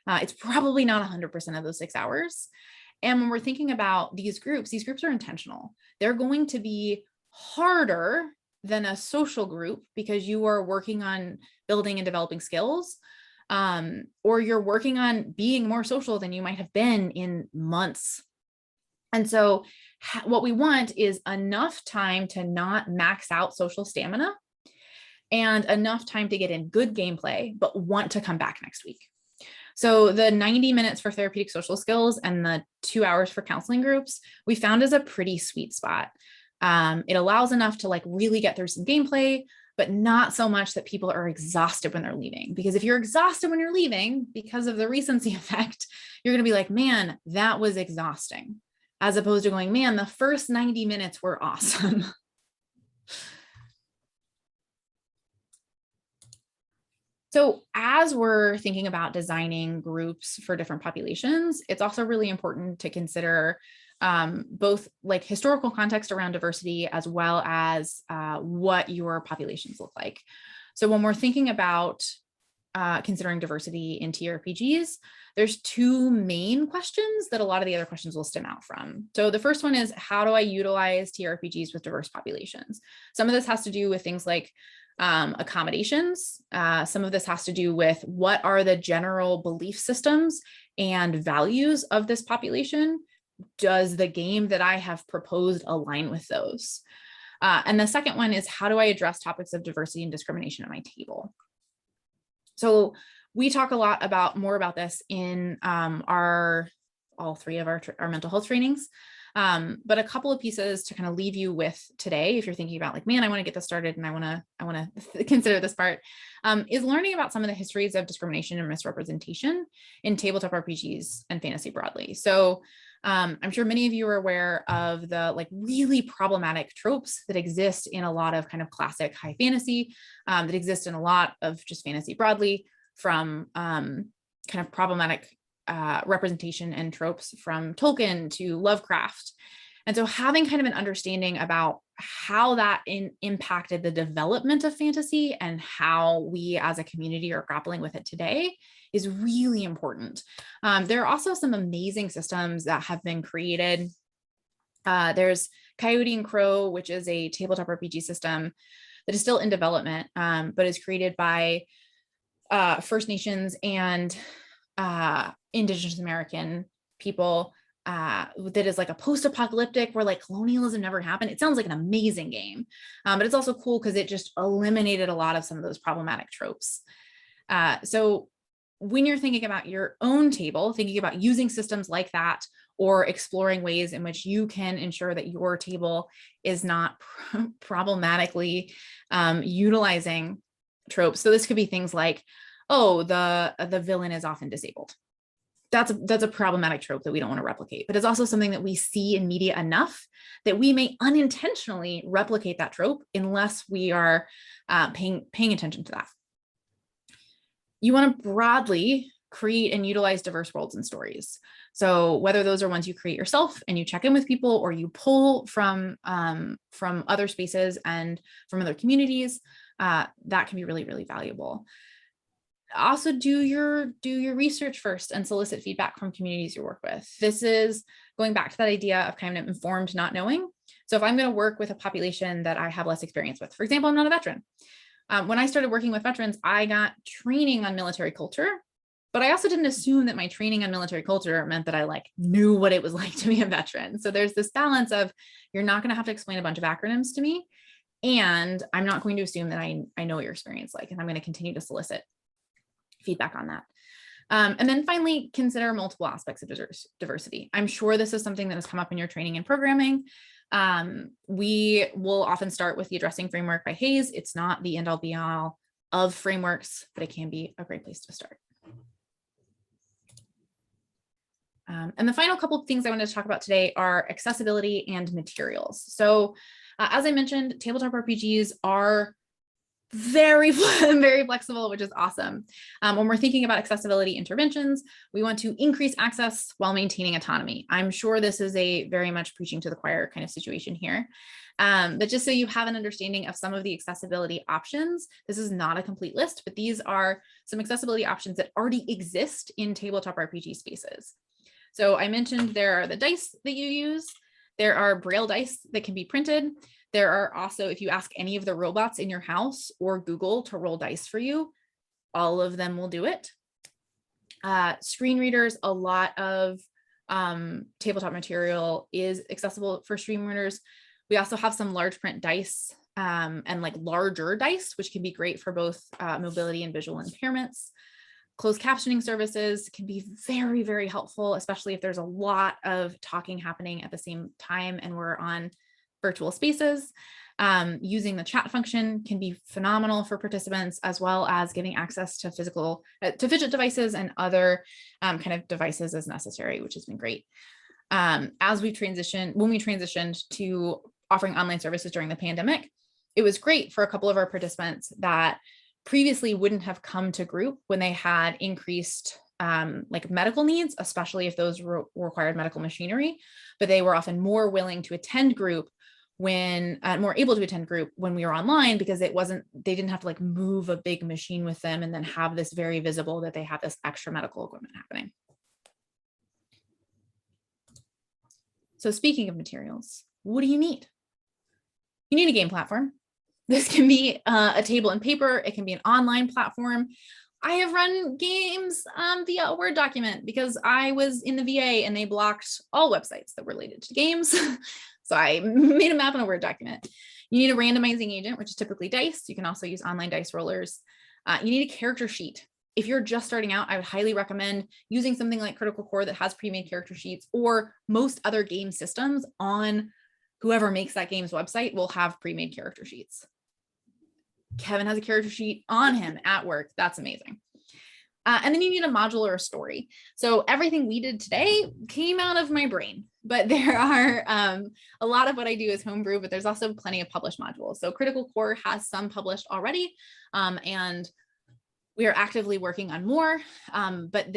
It's probably not 100% of those 6 hours. And when we're thinking about these groups are intentional. They're going to be harder than a social group because you are working on building and developing skills, or you're working on being more social than you might have been in months. And so what we want is enough time to not max out social stamina and enough time to get in good gameplay, but want to come back next week. So the 90 minutes for therapeutic social skills and the 2 hours for counseling groups, we found is a pretty sweet spot. It allows enough to like really get through some gameplay, but not so much that people are exhausted when they're leaving. Because if you're exhausted when you're leaving because of the recency effect, you're going to be like, man, that was exhausting. As opposed to going, man, the first 90 minutes were awesome. So as we're thinking about designing groups for different populations, it's also really important to consider both like historical context around diversity as well as what your populations look like. So when we're thinking about considering diversity in TRPGs, there's two main questions that a lot of the other questions will stem out from. So the first one is, how do I utilize TRPGs with diverse populations? Some of this has to do with things like accommodations. Some of this has to do with what are the general belief systems and values of this population? Does the game that I have proposed align with those? And the second one is, how do I address topics of diversity and discrimination at my table? So we talk a lot more about this in all three of our mental health trainings. But a couple of pieces to kind of leave you with today, if you're thinking about like, man, I want to get this started and I want to consider this part, is learning about some of the histories of discrimination and misrepresentation in tabletop RPGs and fantasy broadly. So I'm sure many of you are aware of the like really problematic tropes that exist in a lot of kind of classic high fantasy, that exist in a lot of just fantasy broadly, from kind of problematic representation and tropes from Tolkien to Lovecraft. And so having kind of an understanding about how that impacted the development of fantasy and how we as a community are grappling with it today is really important. There are also some amazing systems that have been created. There's Coyote and Crow, which is a tabletop RPG system that is still in development, but is created by First Nations and Indigenous American people, that is like a post-apocalyptic where like colonialism never happened. It sounds like an amazing game, but it's also cool because it just eliminated a lot of some of those problematic tropes. So when you're thinking about your own table, thinking about using systems like that, or exploring ways in which you can ensure that your table is not problematically utilizing tropes. So this could be things like, oh, the villain is often disabled. That's a problematic trope that we don't want to replicate, but it's also something that we see in media enough that we may unintentionally replicate that trope unless we are paying attention to that. You want to broadly create and utilize diverse worlds and stories. So whether those are ones you create yourself and you check in with people, or you pull from other spaces and from other communities, that can be really, really valuable. Also do your research first and solicit feedback from communities you work with. This is going back to that idea of kind of informed not knowing. So if I'm going to work with a population that I have less experience with, for example, I'm not a veteran. When I started working with veterans, I got training on military culture, but I also didn't assume that my training on military culture meant that I like knew what it was like to be a veteran. So there's this balance of, you're not going to have to explain a bunch of acronyms to me, and I'm not going to assume that I know what your experience like, and I'm going to continue to solicit feedback on that. And then finally, consider multiple aspects of diversity. I'm sure this is something that has come up in your training and programming. We will often start with the addressing framework by Hayes. It's not the end all be all of frameworks, but it can be a great place to start. And the final couple of things I wanted to talk about today are accessibility and materials. So as I mentioned, tabletop RPGs are very flexible, which is awesome. When we're thinking about accessibility interventions, we want to increase access while maintaining autonomy. I'm sure this is a very much preaching to the choir kind of situation here. But just so you have an understanding of some of the accessibility options, this is not a complete list, but these are some accessibility options that already exist in tabletop RPG spaces. So I mentioned there are the dice that you use. There are Braille dice that can be printed. There are also, if you ask any of the robots in your house or Google to roll dice for you, all of them will do it. Screen readers, a lot of tabletop material is accessible for screen readers. We also have some large print dice and like larger dice, which can be great for both mobility and visual impairments. Closed captioning services can be very, very helpful, especially if there's a lot of talking happening at the same time and we're on virtual spaces. Using the chat function can be phenomenal for participants, as well as giving access to fidget devices and other kind of devices as necessary, which has been great. When we transitioned to offering online services during the pandemic, it was great for a couple of our participants that previously wouldn't have come to group when they had increased like medical needs, especially if those required medical machinery, but they were often more willing to attend group more able to attend group when we were online, because they didn't have to like move a big machine with them and then have this very visible that they have this extra medical equipment happening. So speaking of materials, what do you need? You need a game platform. This can be a table and paper. It can be an online platform. I have run games via a Word document because I was in the VA and they blocked all websites that were related to games. So I made a map in a Word document. You need a randomizing agent, which is typically dice. You can also use online dice rollers. You need a character sheet. If you're just starting out, I would highly recommend using something like Critical Core that has pre-made character sheets, or most other game systems on whoever makes that game's website will have pre-made character sheets. Kevin has a character sheet on him at work. That's amazing. And then you need a module or a story. So everything we did today came out of my brain, but there are a lot of what I do is homebrew, but there's also plenty of published modules. So Critical Core has some published already, and we are actively working on more, but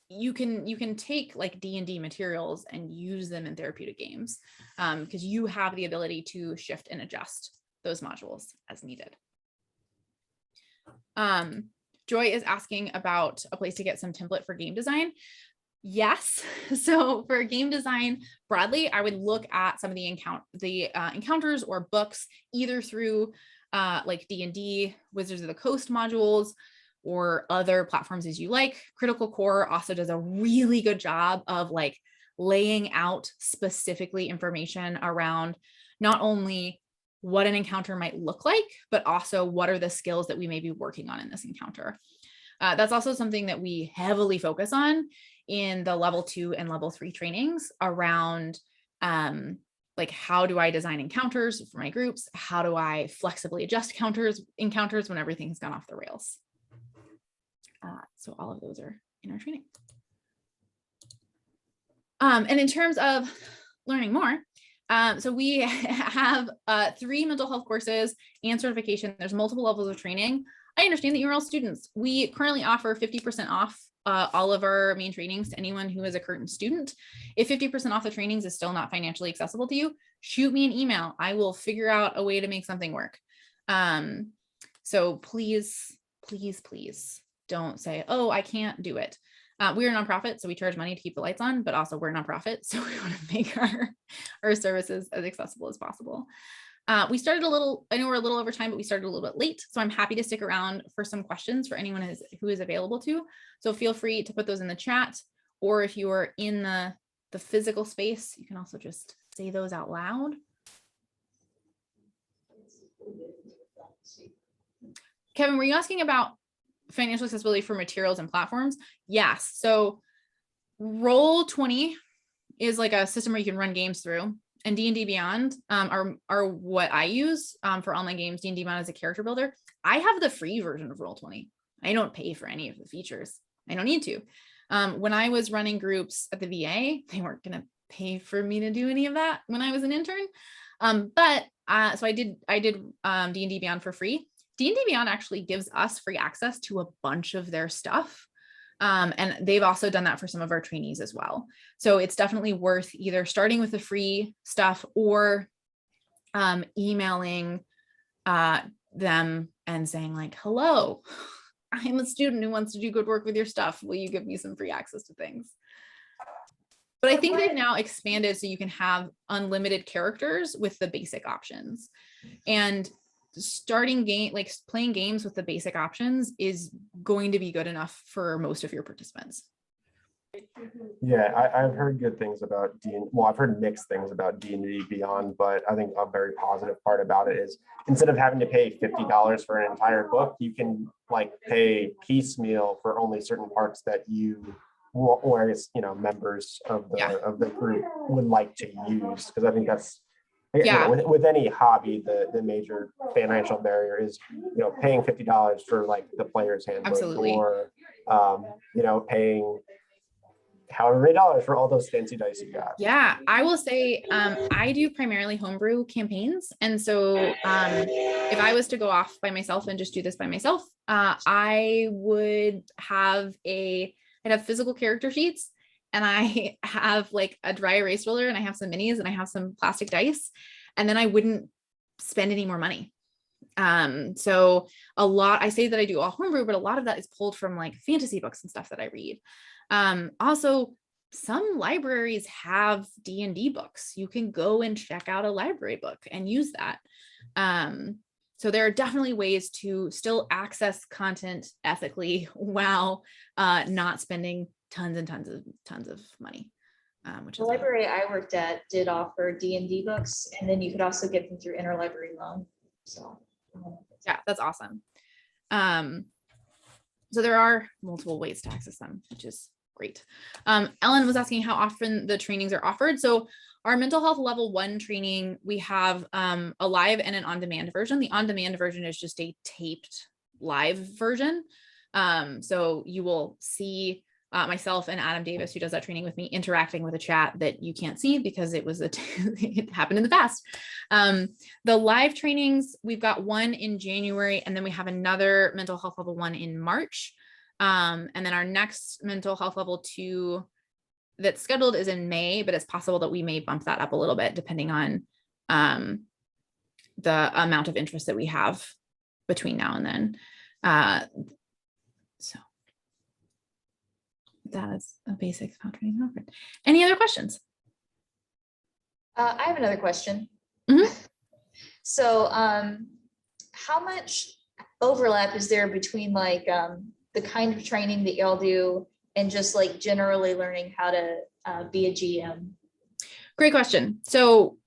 you can take like D&D materials and use them in therapeutic games, because you have the ability to shift and adjust those modules as needed. Joy is asking about a place to get some template for game design. Yes. So for game design broadly, I would look at some of the encounters or books, either through like D&D, Wizards of the Coast modules, or other platforms as you like. Critical Core also does a really good job of like laying out specifically information around not only what an encounter might look like, but also what are the skills that we may be working on in this encounter. That's also something that we heavily focus on in the level 2 and level 3 trainings around like, how do I design encounters for my groups? How do I flexibly adjust encounters when everything's gone off the rails? So all of those are in our training. And in terms of learning more, so we have 3 mental health courses and certification. There's multiple levels of training. I understand that you're all students. We currently offer 50% off all of our main trainings to anyone who is a current student. If 50% off the trainings is still not financially accessible to you, shoot me an email. I will figure out a way to make something work. So please, please, please don't say, oh, I can't do it. We're a nonprofit, so we charge money to keep the lights on, but also we're a nonprofit, so we want to make our services as accessible as possible. We started a little, I know we're a little over time, but we started a little bit late, so I'm happy to stick around for some questions for anyone who is available to. So feel free to put those in the chat, or if you are in the physical space, you can also just say those out loud. Kevin, were you asking about financial accessibility for materials and platforms? Yes. So Roll20 is like a system where you can run games through, and D&D Beyond are what I use for online games. D&D Beyond is a character builder. I have the free version of Roll20. I don't pay for any of the features. I don't need to. When I was running groups at the VA, they weren't going to pay for me to do any of that when I was an intern. So I did D&D Beyond for free. D&D Beyond actually gives us free access to a bunch of their stuff. And they've also done that for some of our trainees as well. So it's definitely worth either starting with the free stuff or emailing them and saying like, hello, I'm a student who wants to do good work with your stuff. Will you give me some free access to things? But I think they've now expanded so you can have unlimited characters with the basic options. And playing games with the basic options is going to be good enough for most of your participants. Yeah, I've heard good things about I've heard mixed things about D&D Beyond, but I think a very positive part about it is instead of having to pay $50 for an entire book, you can like pay piecemeal for only certain parts that you or members of the group would like to use, because I think that's with any hobby, the major financial barrier is paying $50 for like the player's handbook. Absolutely. Or paying however many dollars for all those fancy dice you got. Yeah, I will say I do primarily homebrew campaigns, and so if I was to go off by myself and just do this by myself, I would have I'd have physical character sheets, and I have like a dry erase roller, and I have some minis, and I have some plastic dice, and then I wouldn't spend any more money. So I say that I do all homebrew, but a lot of that is pulled from like fantasy books and stuff that I read. Also, some libraries have D&D books. You can go and check out a library book and use that. So there are definitely ways to still access content ethically while not spending tons and tons of money. which The is library I worked at did offer D&D books, and then you could also get them through interlibrary loan. So, yeah, that's awesome. So there are multiple ways to access them, which is great. Ellen was asking how often the trainings are offered. So our mental health level 1 training, we have a live and an on-demand version. The on-demand version is just a taped live version. So you will see myself and Adam Davis, who does that training with me, interacting with a chat that you can't see because it was it happened in the past. The live trainings, we've got one in January, and then we have another mental health level 1 in March. And then our next mental health level 2 that's scheduled is in May, but it's possible that we may bump that up a little bit depending on the amount of interest that we have between now and then. So that is a basic how training offered. Any other questions? I have another question. Mhm. So, how much overlap is there between like the kind of training that y'all do and just like generally learning how to be a GM? Great question. So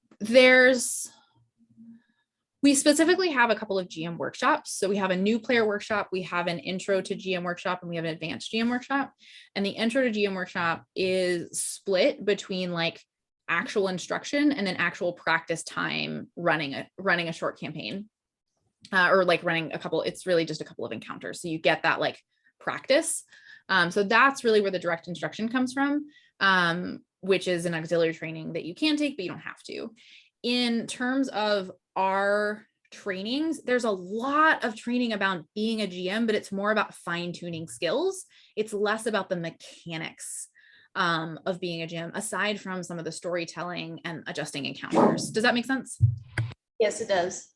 we specifically have a couple of GM workshops. So we have a new player workshop, we have an intro to GM workshop, and we have an advanced GM workshop. And the intro to GM workshop is split between like actual instruction and then actual practice time running a short campaign, or like running a couple, it's really just a couple of encounters. So you get that like practice. So that's really where the direct instruction comes from, which is an auxiliary training that you can take, but you don't have to. In terms of our trainings, there's a lot of training about being a GM, but it's more about fine-tuning skills. It's less about the mechanics of being a GM, aside from some of the storytelling and adjusting encounters. Does that make sense? Yes, it does.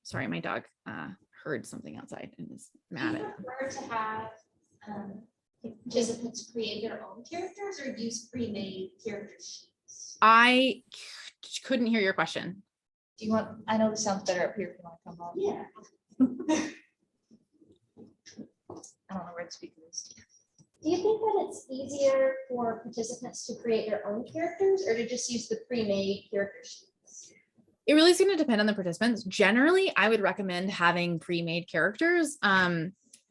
Sorry, my dog heard something outside and is mad at. Do you prefer to have participants create their own characters or use pre-made character sheets? I couldn't hear your question. Do you want, I know this sounds better up here if you want to come up. Yeah. I don't know where the speaker is. Do you think that it's easier for participants to create their own characters or to just use the pre-made character sheets? It really is going to depend on the participants. Generally, I would recommend having pre-made characters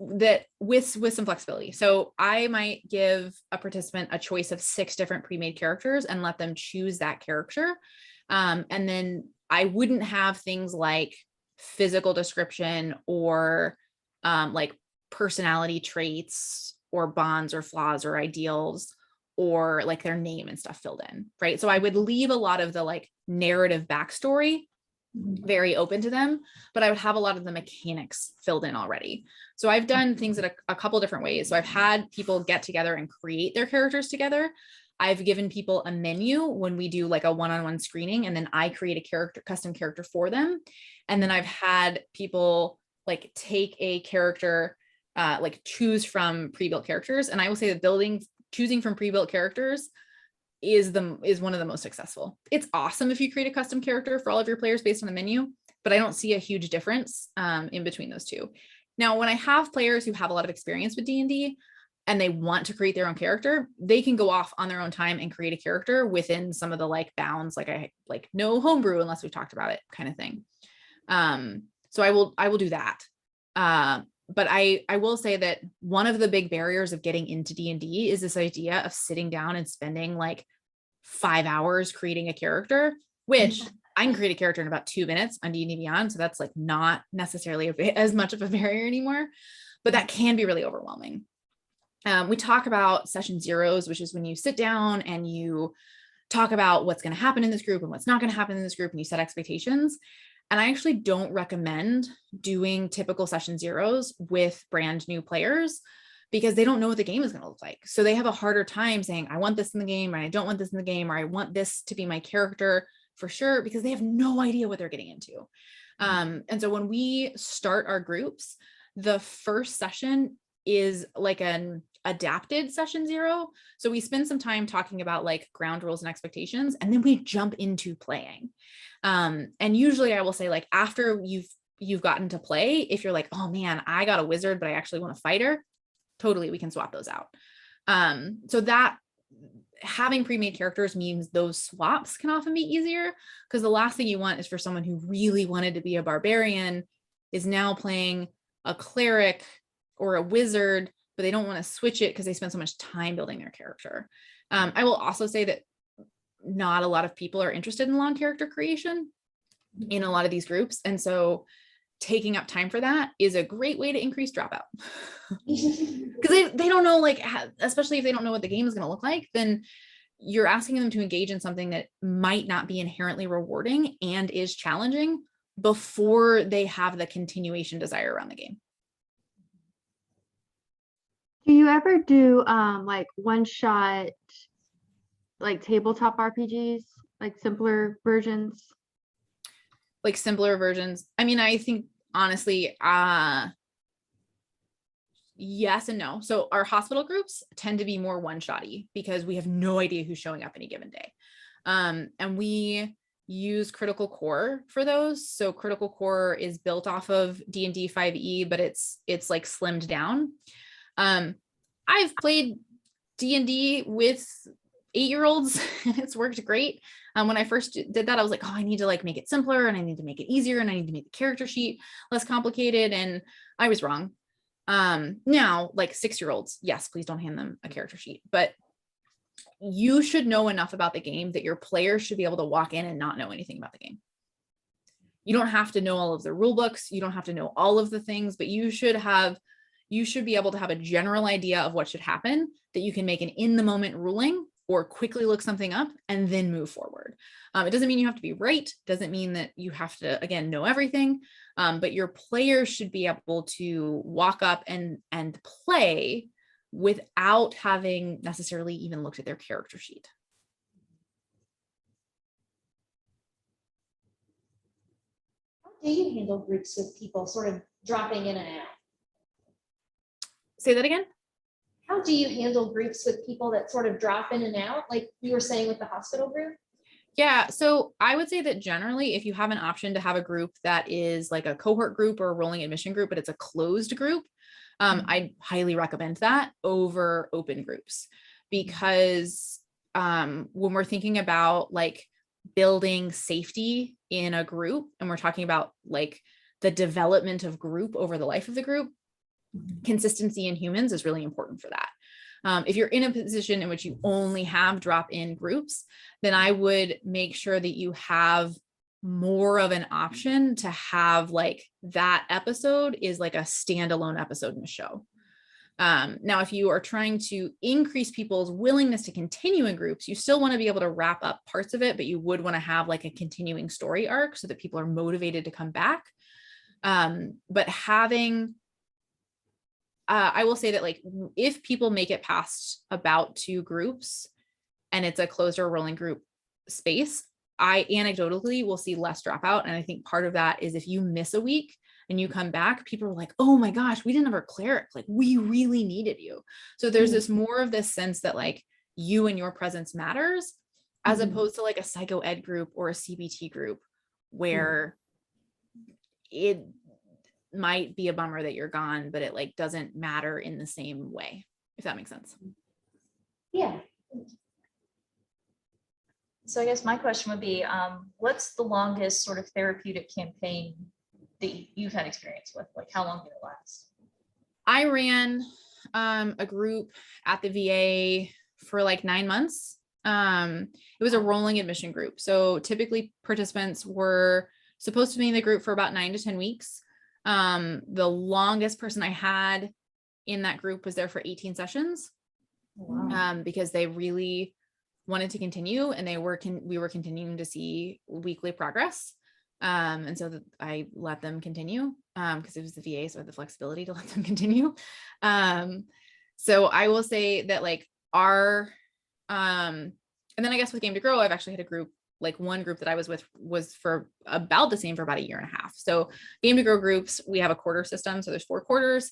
that with some flexibility. So I might give a participant a choice of 6 different pre-made characters and let them choose that character. And then I wouldn't have things like physical description or like personality traits or bonds or flaws or ideals or like their name and stuff filled in, right? So I would leave a lot of the like narrative backstory very open to them, but I would have a lot of the mechanics filled in already. So I've done things in a couple different ways. So I've had people get together and create their characters together. I've given people a menu when we do like a one-on-one screening, and then I create a character, custom character for them. And then I've had people like take a character, like choose from pre-built characters. And I will say that choosing from pre-built characters is one of the most successful. It's awesome if you create a custom character for all of your players based on the menu, but I don't see a huge difference in between those two. Now, when I have players who have a lot of experience with D&D and they want to create their own character, they can go off on their own time and create a character within some of the like bounds, like no homebrew unless we've talked about it kind of thing. So I will do that. But I will say that one of the big barriers of getting into D&D is this idea of sitting down and spending like 5 hours creating a character, which I can create a character in about 2 minutes on D&D Beyond. So that's like not necessarily as much of a barrier anymore, but that can be really overwhelming. We talk about session zeros, which is when you sit down and you talk about what's going to happen in this group and what's not going to happen in this group, and you set expectations. And I actually don't recommend doing typical session zeros with brand new players because they don't know what the game is going to look like. So they have a harder time saying, I want this in the game, or I don't want this in the game, or I want this to be my character for sure, because they have no idea what they're getting into. And so when we start our groups, the first session is like an adapted session zero. So we spend some time talking about like ground rules and expectations, and then we jump into playing. And usually I will say, like, after you've gotten to play, if you're like, oh man, I got a wizard, but I actually want a fighter, totally, we can swap those out. So that having pre-made characters means those swaps can often be easier, because the last thing you want is for someone who really wanted to be a barbarian is now playing a cleric or a wizard, but they don't want to switch it because they spend so much time building their character. I will also say that not a lot of people are interested in long character creation in a lot of these groups. And so taking up time for that is a great way to increase dropout. Because they don't know, like, especially if they don't know what the game is going to look like, then you're asking them to engage in something that might not be inherently rewarding and is challenging before they have the continuation desire around the game. Do you ever do like one shot, like tabletop RPGs, like simpler versions? Like simpler versions. I mean, I think honestly, yes and no. So our hospital groups tend to be more one-shotty because we have no idea who's showing up any given day. And we use Critical Core for those. So Critical Core is built off of D&D 5e, but it's like slimmed down. I've played D&D with 8-year-olds and it's worked great. When I first did that, I was like, oh, I need to like make it simpler and I need to make it easier and I need to make the character sheet less complicated. And I was wrong. Now, like 6-year-olds, yes, please don't hand them a character sheet, but you should know enough about the game that your players should be able to walk in and not know anything about the game. You don't have to know all of the rule books. You don't have to know all of the things, but you should be able to have a general idea of what should happen, that you can make an in the moment ruling or quickly look something up and then move forward. It doesn't mean you have to be right. Doesn't mean that you have to, again, know everything, but your players should be able to walk up and play without having necessarily even looked at their character sheet. How do you handle groups with people sort of dropping in and out? Say that again? How do you handle groups with people that sort of drop in and out, like you were saying with the hospital group? Yeah, so I would say that generally, if you have an option to have a group that is like a cohort group or a rolling admission group, but it's a closed group, I highly recommend that over open groups, because when we're thinking about like building safety in a group and we're talking about like the development of group over the life of the group, consistency in humans is really important for that. If you're in a position in which you only have drop-in groups, then I would make sure that you have more of an option to have like that episode is like a standalone episode in the show. Now, if you are trying to increase people's willingness to continue in groups, you still want to be able to wrap up parts of it, but you would want to have like a continuing story arc so that people are motivated to come back. But having I will say that like if people make it past about 2 groups and it's a closed or rolling group space, I anecdotally will see less dropout. And I think part of that is if you miss a week and you come back, people are like, oh my gosh, we didn't have our cleric. Like we really needed you. So there's this more of this sense that like you and your presence matters, as opposed to like a psycho ed group or a CBT group where it might be a bummer that you're gone, but it like doesn't matter in the same way, if that makes sense. Yeah. So I guess my question would be, what's the longest sort of therapeutic campaign that you've had experience with? Like how long did it last? I ran a group at the VA for like 9 months. It was a rolling admission group. So typically participants were supposed to be in the group for about 9 to 10 weeks. The longest person I had in that group was there for 18 sessions. Wow. Because they really wanted to continue and we were continuing to see weekly progress. And so I let them continue because it was the VA, so I had the flexibility to let them continue. So I will say that like and then I guess with Game to Grow, I've actually had a group, like one group that I was with was for about the same for about 1.5 years. So Game to Grow groups, we have a quarter system. So there's 4 quarters.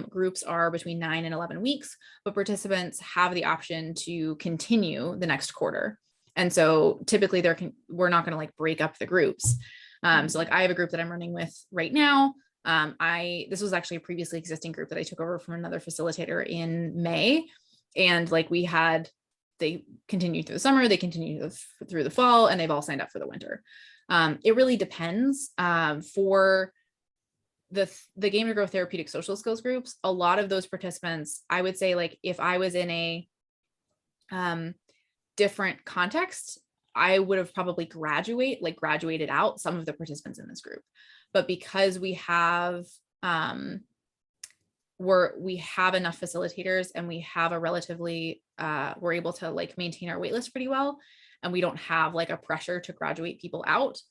Groups are between 9 and 11 weeks, but participants have the option to continue the next quarter. And so typically we're not going to like break up the groups. So like I have a group that I'm running with right now. This was actually a previously existing group that I took over from another facilitator in May. And like they continued through the summer, they continued through the fall, and they've all signed up for the winter. It really depends. For the Game to Grow therapeutic social skills groups, a lot of those participants, I would say, like if I was in a different context, I would have probably graduated out some of the participants in this group. But because we have enough facilitators, and we have a relatively we're able to like maintain our wait list pretty well, and we don't have like a pressure to graduate people out.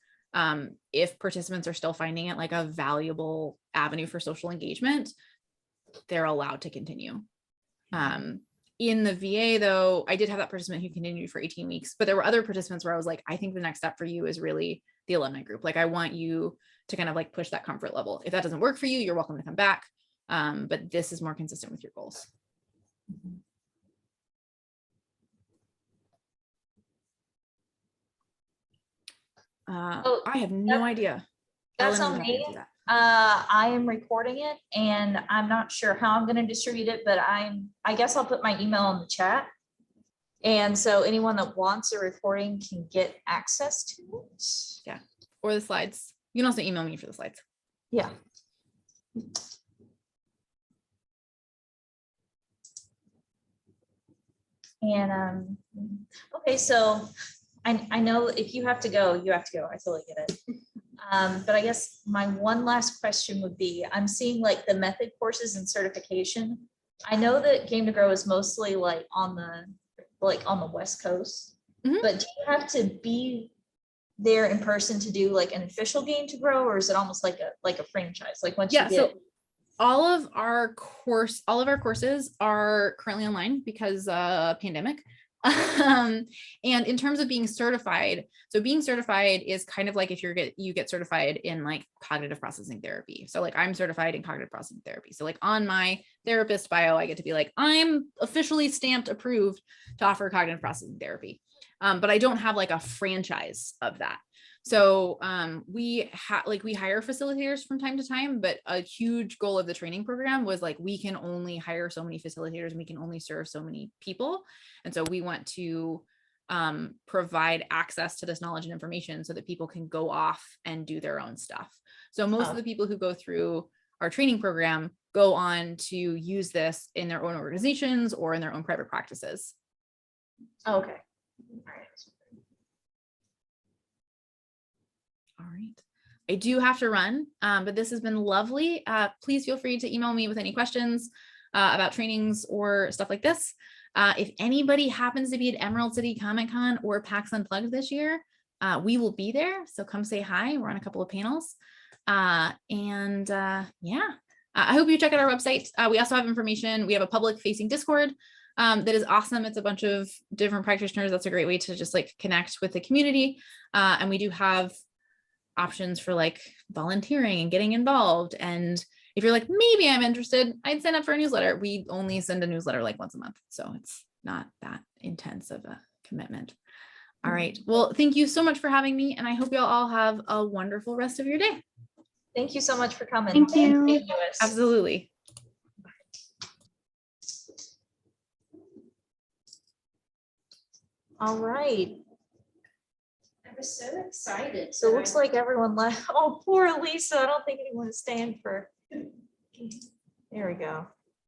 If participants are still finding it like a valuable avenue for social engagement, they're allowed to continue. In the VA though, I did have that participant who continued for 18 weeks, but there were other participants where I was like, I think the next step for you is really the alumni group. Like I want you to kind of like push that comfort level. If that doesn't work for you, you're welcome to come back. But this is more consistent with your goals. I have no idea. That's Ellen on would have to me. do that. I am recording it and I'm not sure how I'm going to distribute it, but I guess I'll put my email in the chat. And so anyone that wants a recording can get access to it. Yeah. Or the slides. You can also email me for the slides. Yeah. And okay, so I know if you have to go, you have to go. I totally get it. But I guess my one last question would be, I'm seeing like the method courses and certification. I know that Game to Grow is mostly like on the West Coast, but do you have to be there in person to do like an official Game to Grow, or is it almost like a franchise? Like once you get so all of our courses are currently online because pandemic. And in terms of being certified, so being certified is kind of like if you get certified in like cognitive processing therapy. So like I'm certified in cognitive processing therapy. So like on my therapist bio, I get to be like, I'm officially stamped approved to offer cognitive processing therapy. But I don't have like a franchise of that. So we hire facilitators from time to time, but a huge goal of the training program was like, we can only hire so many facilitators and we can only serve so many people. And so we want to provide access to this knowledge and information so that people can go off and do their own stuff. So most of the people who go through our training program go on to use this in their own organizations or in their own private practices. Okay. All right. All right. I do have to run, but this has been lovely. Please feel free to email me with any questions about trainings or stuff like this. If anybody happens to be at Emerald City Comic Con or PAX Unplugged this year, we will be there. So come say hi. We're on a couple of panels. Yeah, I hope you check out our website. We also have information. We have a public facing Discord that is awesome. It's a bunch of different practitioners. That's a great way to just like connect with the community. And we do have options for like volunteering and getting involved. And if you're like, maybe I'm interested, I'd sign up for a newsletter. We only send a newsletter like once a month. So it's not that intense of a commitment. All right. Well, thank you so much for having me. And I hope y'all all have a wonderful rest of your day. Thank you so much for coming. Thank you. Thank you. Absolutely. All right. I was so excited. So it looks like everyone left. Oh, poor Lisa. I don't think anyone is staying for. There we go.